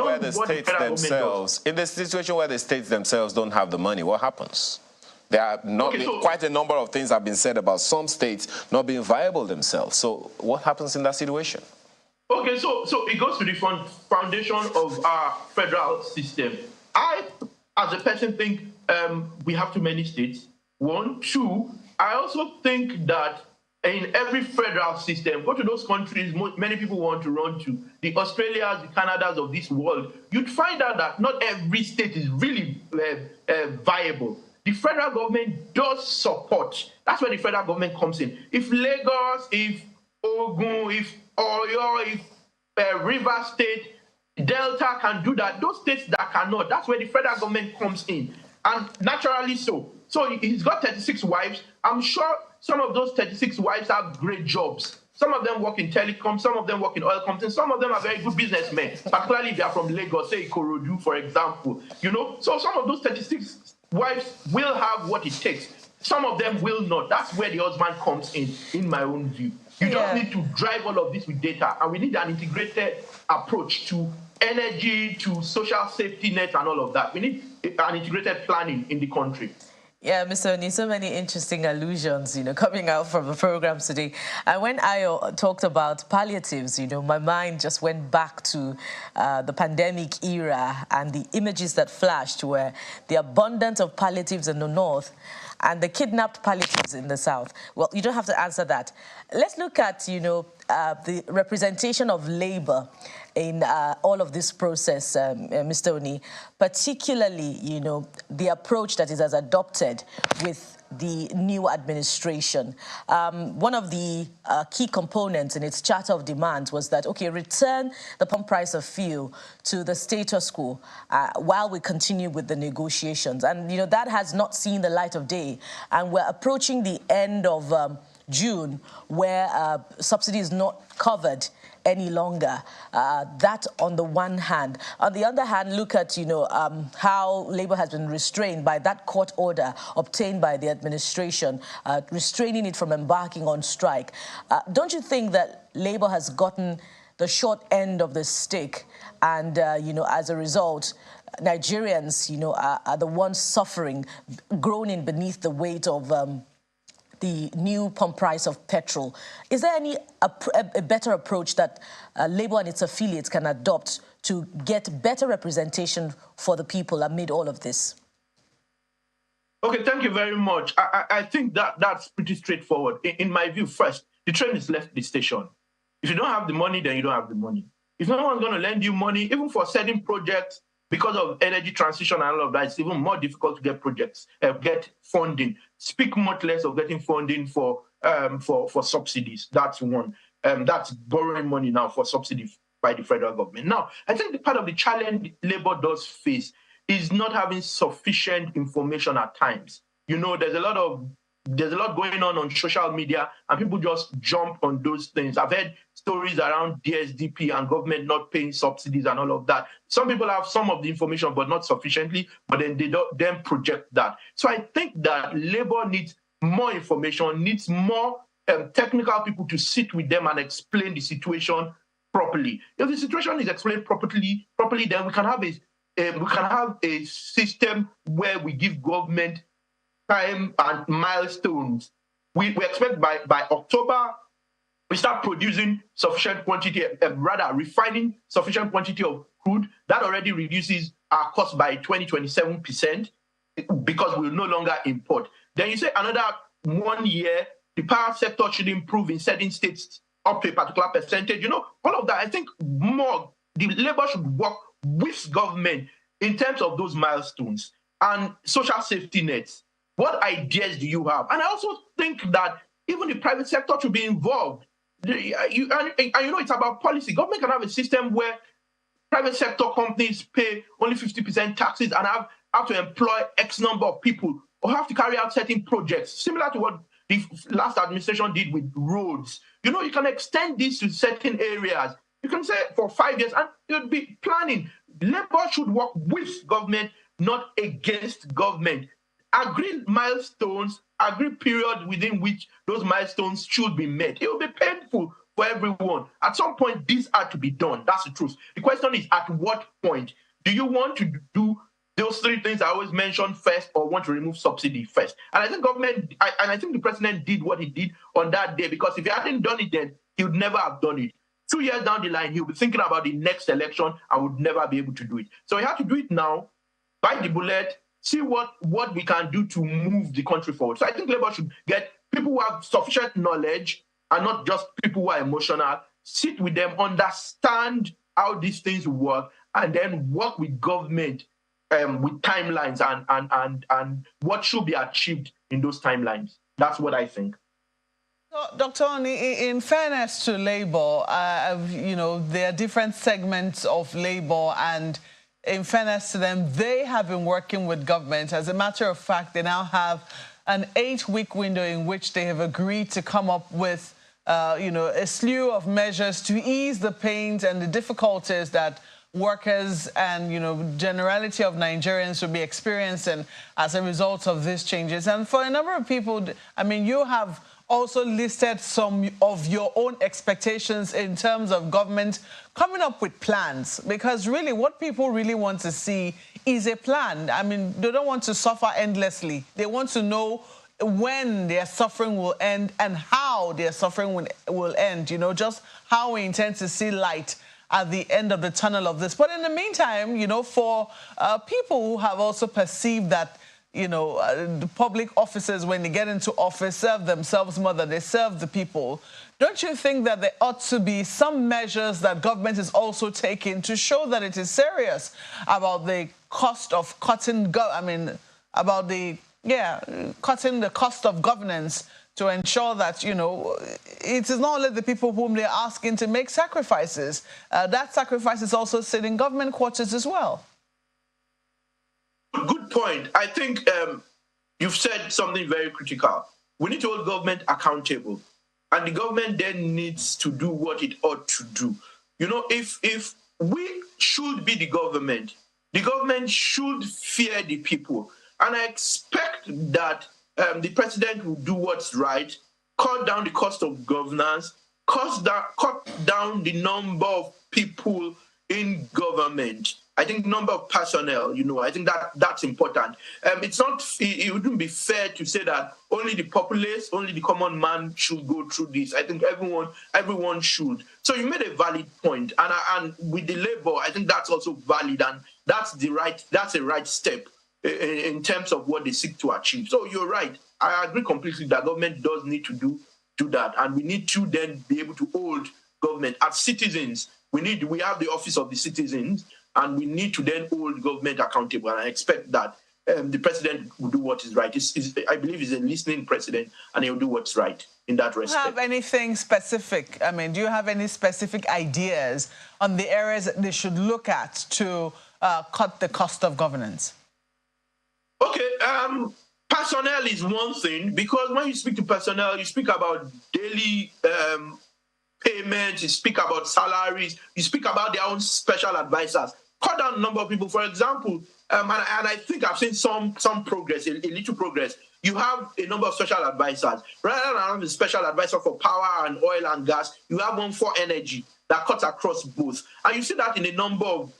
where the states themselves don't have the money, what happens? There are quite a number of things have been said about some states not being viable themselves. So what happens in that situation? Okay, so it goes to the foundation of our federal system. I, as a person, think we have too many states. One. Two, I also think that in every federal system, go to those countries many people want to run to, the Australias, the Canadas of this world, you'd find out that not every state is really viable. The federal government does support. That's where the federal government comes in. If Lagos, if Ogun, if Oyo, if River State, Delta can do that, those states that cannot, that's where the federal government comes in. And naturally so. So he's got 36 wives. I'm sure some of those 36 wives have great jobs. Some of them work in telecom, some of them work in oil companies, some of them are very good businessmen, particularly if they are from Lagos, say Ikorodu, for example. So some of those 36 wives will have what it takes. Some of them will not. That's where the husband comes in my own view. You just need to drive all of this with data, and we need an integrated approach to energy, to social safety net, and all of that. We need an integrated planning in the country. Yeah, Mr. Oni, so many interesting allusions, coming out from the program today. And when Ayo talked about palliatives, my mind just went back to the pandemic era, and the images that flashed were the abundance of palliatives in the north and the kidnapped palliatives in the south. Well, you don't have to answer that. Let's look at, the representation of labor in all of this process, Mr. Oni, particularly, the approach that it has adopted with the new administration. One of the key components in its Charter of Demands was that, okay, return the pump price of fuel to the status quo while we continue with the negotiations. And, that has not seen the light of day. And we're approaching the end of June, where subsidy is not covered any longer. That on the one hand. On the other hand, look at, how Labour has been restrained by that court order obtained by the administration, restraining it from embarking on strike. Don't you think that Labour has gotten the short end of the stick? And, as a result, Nigerians, are the ones suffering, groaning beneath the weight of the new pump price of petrol. Is there a better approach that Labour and its affiliates can adopt to get better representation for the people amid all of this? Okay, thank you very much. I think that's pretty straightforward. In my view, first, the train has left the station. If you don't have the money, then you don't have the money. If no one's going to lend you money, even for certain projects, because of energy transition and all of that, it's even more difficult to get funding. Speak much less of getting funding for subsidies. That's one. That's borrowing money now for subsidies by the federal government. Now, I think the part of the challenge Labour does face is not having sufficient information at times. There's a lot going on social media, and people just jump on those things. I've heard stories around DSDP and government not paying subsidies and all of that. Some people have some of the information, but not sufficiently, but then they don't then project that. So I think that Labour needs more information, needs more technical people to sit with them and explain the situation properly. If the situation is explained properly, then we can have a system where we give government time and milestones. We expect by October we start producing sufficient quantity, refining sufficient quantity of crude. That already reduces our cost by 27% because we will no longer import. Then you say another 1 year, the power sector should improve in certain states up to a particular percentage. All of that, I think the labor should work with government in terms of those milestones and social safety nets. What ideas do you have? And I also think that even the private sector should be involved. It's about policy. Government can have a system where private sector companies pay only 50% taxes and have to employ X number of people or have to carry out certain projects, similar to what the last administration did with roads. You can extend this to certain areas. You can say for 5 years, and it would be planning. Labor should work with government, not against government. Agree milestones, agree period within which those milestones should be met. It will be painful for everyone. At some point, these are to be done. That's the truth. The question is, at what point? Do you want to do those three things I always mention first, or want to remove subsidy first? And I think I think the president did what he did on that day, because if he hadn't done it then, he would never have done it. 2 years down the line, he'll be thinking about the next election and would never be able to do it. So he had to do it now, bite the bullet, see what we can do to move the country forward. So I think Labour should get people who have sufficient knowledge and not just people who are emotional, sit with them, understand how these things work, and then work with government with timelines and what should be achieved in those timelines. That's what I think. So, Dr. Oni, in fairness to Labour, there are different segments of Labour, and in fairness to them, they have been working with government. As a matter of fact, they now have an 8-week window in which they have agreed to come up with, a slew of measures to ease the pains and the difficulties that workers and, generality of Nigerians will be experiencing as a result of these changes. And for a number of people, you have also listed some of your own expectations in terms of government coming up with plans, because really what people really want to see is a plan. They don't want to suffer endlessly. They want to know when their suffering will end and how their suffering will end, just how we intend to see light at the end of the tunnel of this. But in the meantime, for people who have also perceived that the public officers, when they get into office, serve themselves more than they serve the people. Don't you think that there ought to be some measures that government is also taking to show that it is serious about the cost of cutting, cutting the cost of governance, to ensure that, it is not only the people whom they're asking to make sacrifices. That sacrifice is also sitting in government quarters as well. Good point. I think you've said something very critical. We need to hold government accountable, and the government then needs to do what it ought to do. If we should be the government should fear the people, and I expect that the president will do what's right, cut down the cost of governance, cut down the number of people in government. I think number of personnel, I think that's important. It wouldn't be fair to say that only the populace, only the common man should go through this. I think everyone should. So you made a valid point, and with the Labour, I think that's also valid, and that's a right step in terms of what they seek to achieve. So you're right. I agree completely that government does need to do that, and we need to then be able to hold government as citizens. We have the office of the citizens, and we need to then hold government accountable. And I expect that the president will do what is right. I believe he's a listening president, and he'll do what's right in that respect. Do you have anything specific? Do you have any specific ideas on the areas that they should look at to cut the cost of governance? Okay, personnel is one thing, because when you speak to personnel, you speak about daily payments, you speak about salaries, you speak about their own special advisors. Cut down the number of people. For example, and I think I've seen some progress, a little progress. you have a number of special advisors. Rather than having a special advisor for power and oil and gas, you have one for energy that cuts across both. And you see that in a number of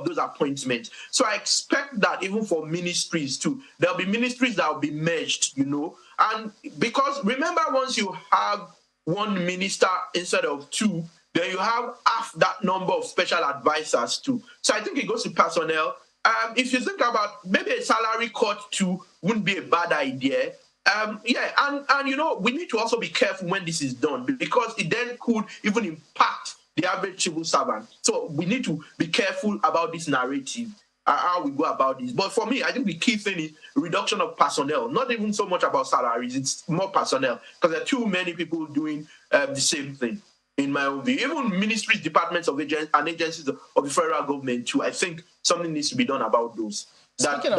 those appointments. So I expect that even for ministries too, there'll be ministries that will be merged, you know. And because remember, once you have one minister instead of two, then you have half that number of special advisors too. So I think it goes to personnel. If you think about maybe a salary cut too wouldn't be a bad idea. Yeah, and you know, we need to also be careful when this is done, because it then could even impact the average civil servant. So we need to be careful about this narrative, how we go about this. But for me, I think the key thing is reduction of personnel, not even so much about salaries, it's more personnel, because there are too many people doing the same thing, in my own view. Even ministries, departments of and agencies of the federal government too, I think something needs to be done about those. Speaking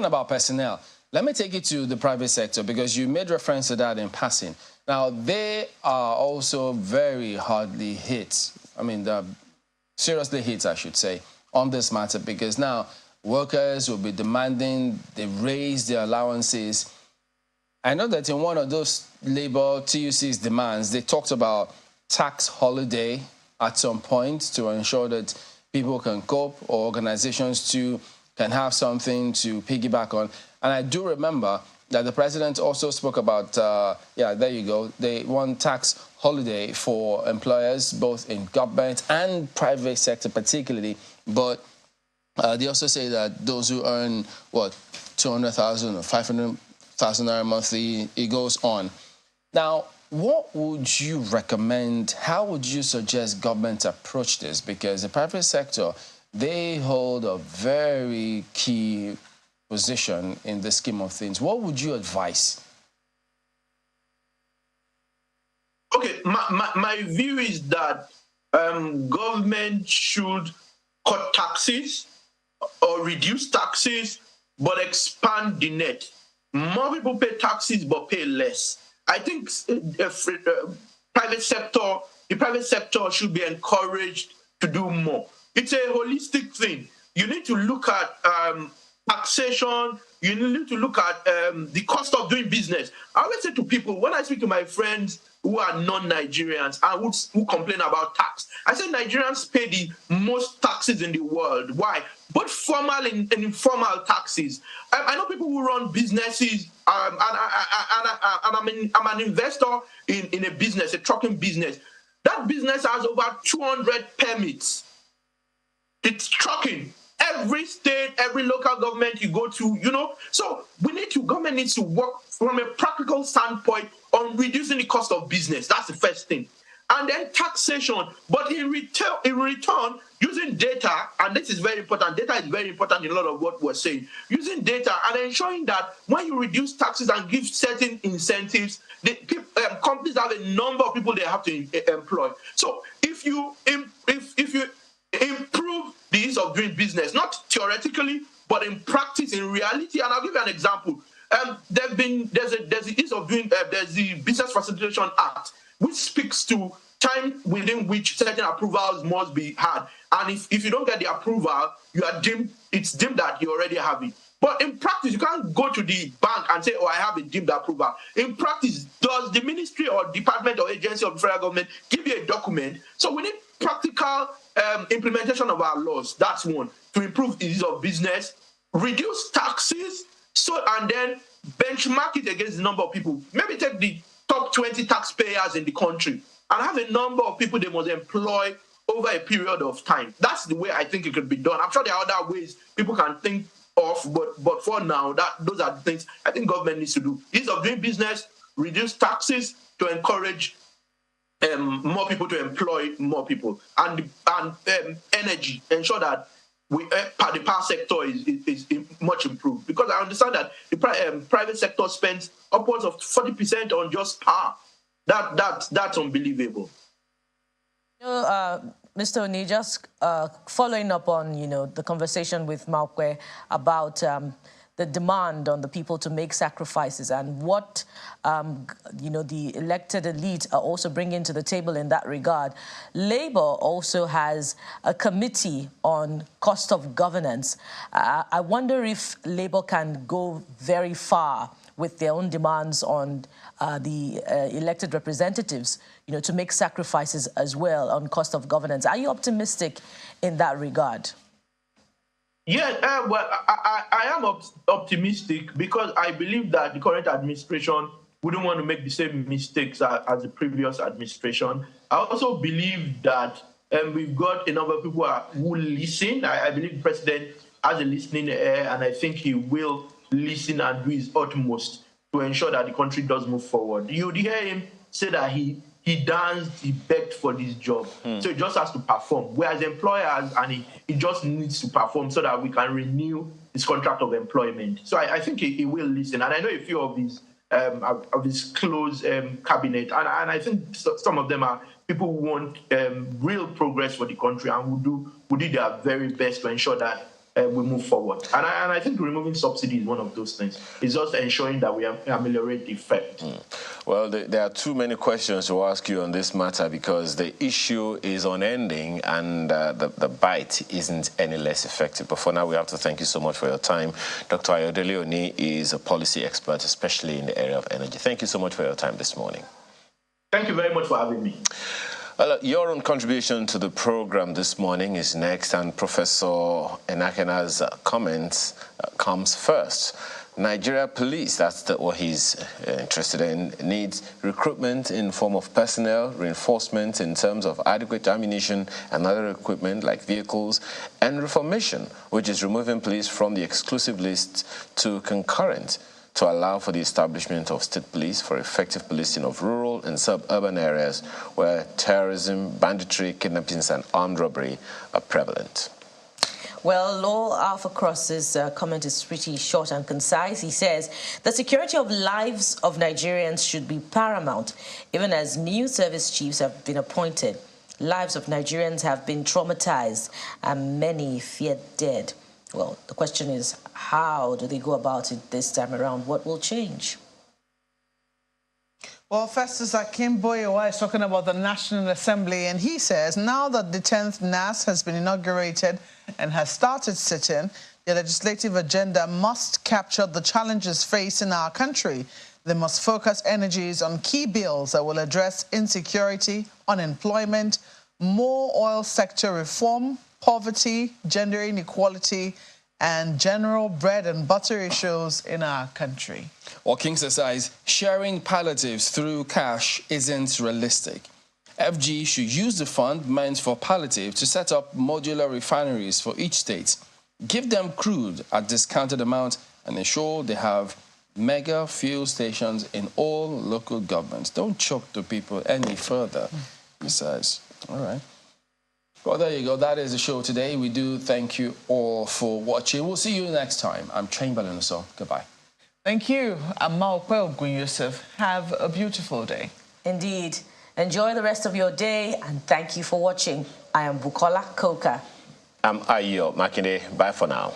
about personnel, let me take you to the private sector, because you made reference to that in passing. Now, they are also very hardly hit. I mean, seriously hit, I should say, on this matter, because now workers will be demanding they raise their allowances. I know that in one of those Labour TUC's demands, they talked about tax holiday at some point to ensure that people can cope, or organizations too can have something to piggyback on. And I do remember that the president also spoke about, there you go, they want tax holiday for employers, both in government and private sector particularly. But they also say that those who earn, 200,000 or 500,000 naira monthly, it goes on. Now, what would you recommend? How would you suggest government approach this? Because the private sector, they hold a very key position in the scheme of things. What would you advise? Okay, my view is that government should cut taxes or reduce taxes, but expand the net. More people pay taxes but pay less. I think the private sector should be encouraged to do more. It's a holistic thing. You need to look at taxation. You need to look at the cost of doing business. I always say to people, when I speak to my friends who are non-Nigerians and who complain about tax, I say Nigerians pay the most taxes in the world. Why? Both formal and informal taxes. I know people who run businesses, and I'm an investor in a business, a trucking business. That business has over 200 permits. It's trucking. Every state, every local government you go to, you know. So government needs to work from a practical standpoint on reducing the cost of business. That's the first thing. And then taxation. But in return, using data, and this is very important, data is very important in a lot of what we're saying. Using data and ensuring that when you reduce taxes and give certain incentives, companies have a number of people they have to employ. So if you improve the ease of doing business, not theoretically, but in practice, in reality. And I'll give you an example. There's the ease of doing, there's the Business Facilitation Act, which speaks to time within which certain approvals must be had. And if you don't get the approval, it's deemed that you already have it. But in practice, you can't go to the bank and say, I have a deemed approval. In practice, does the ministry or department or agency of the federal government give you a document? So we need practical implementation of our laws. That's one, to improve the ease of business, reduce taxes, and then benchmark it against the number of people. Maybe take the top 20 taxpayers in the country and have a number of people they must employ over a period of time. That's the way I think it could be done. I'm sure there are other ways people can think of, but for now, those are the things I think government needs to do. Ease of doing business, reduce taxes to encourage more people to employ more people, and energy, ensure that the power sector is much improved, because I understand that the private sector spends upwards of 40% on just power. That's unbelievable. Mr. Oni, just following up on the conversation with Malkwe about the demand on the people to make sacrifices and what, the elected elite are also bringing to the table in that regard. Labour also has a committee on cost of governance. I wonder if Labour can go very far with their own demands on the elected representatives, to make sacrifices as well on cost of governance. Are you optimistic in that regard? Yeah, well, I am optimistic because I believe that the current administration wouldn't want to make the same mistakes as the previous administration. I also believe that we've got a number of people who listen. I believe the president has a listening ear, and I think he will listen and do his utmost to ensure that the country does move forward. You'd hear him say that he danced, he begged for this job. So he just has to perform. Whereas employers, and he just needs to perform so that we can renew his contract of employment. So I think he will listen. And I know a few of his close cabinet, and I think some of them are people who want real progress for the country and who do their very best to ensure that we move forward. And I think removing subsidy is one of those things. It's just ensuring that we ameliorate the effect. Well, there are too many questions to ask you on this matter because the issue is unending and the bite isn't any less effective. But for now, we have to thank you so much for your time. Dr. Ayodele Oni is a policy expert, especially in the area of energy. Thank you so much for your time this morning. Thank you very much for having me. Well, your own contribution to the program this morning is next, and Professor Enakena's comments comes first. Nigeria Police, that's what he's interested in, needs recruitment in form of personnel, reinforcement in terms of adequate ammunition and other equipment like vehicles, and reformation, which is removing police from the exclusive list to concurrent, to allow for the establishment of state police for effective policing of rural and suburban areas where terrorism, banditry, kidnappings, and armed robbery are prevalent. Well, Law Alpha Cross's comment is pretty short and concise. He says, the security of lives of Nigerians should be paramount. Even as new service chiefs have been appointed, lives of Nigerians have been traumatized and many feared dead. Well, the question is, how do they go about it this time around? What will change? Well, Festus Akinboyewa is talking about the National Assembly, and he says now that the 10th NASS has been inaugurated and has started sitting, the legislative agenda must capture the challenges facing our country. They must focus energies on key bills that will address insecurity, unemployment, more oil sector reform, poverty, gender inequality, and general bread and butter issues in our country. Well, King says sharing palliatives through cash isn't realistic. FG should use the fund meant for palliative to set up modular refineries for each state, give them crude at discounted amount, and ensure they have mega fuel stations in all local governments. Don't choke the people any further, he says. All right. Well, there you go. That is the show today. We do thank you all for watching. We'll see you next time. I'm Chamberlain, so goodbye. Thank you. I'm Malkwel Gun Yusuf. Have a beautiful day. Indeed. Enjoy the rest of your day, and thank you for watching. I am Bukola Koka. I'm Ayo Makinde. Bye for now.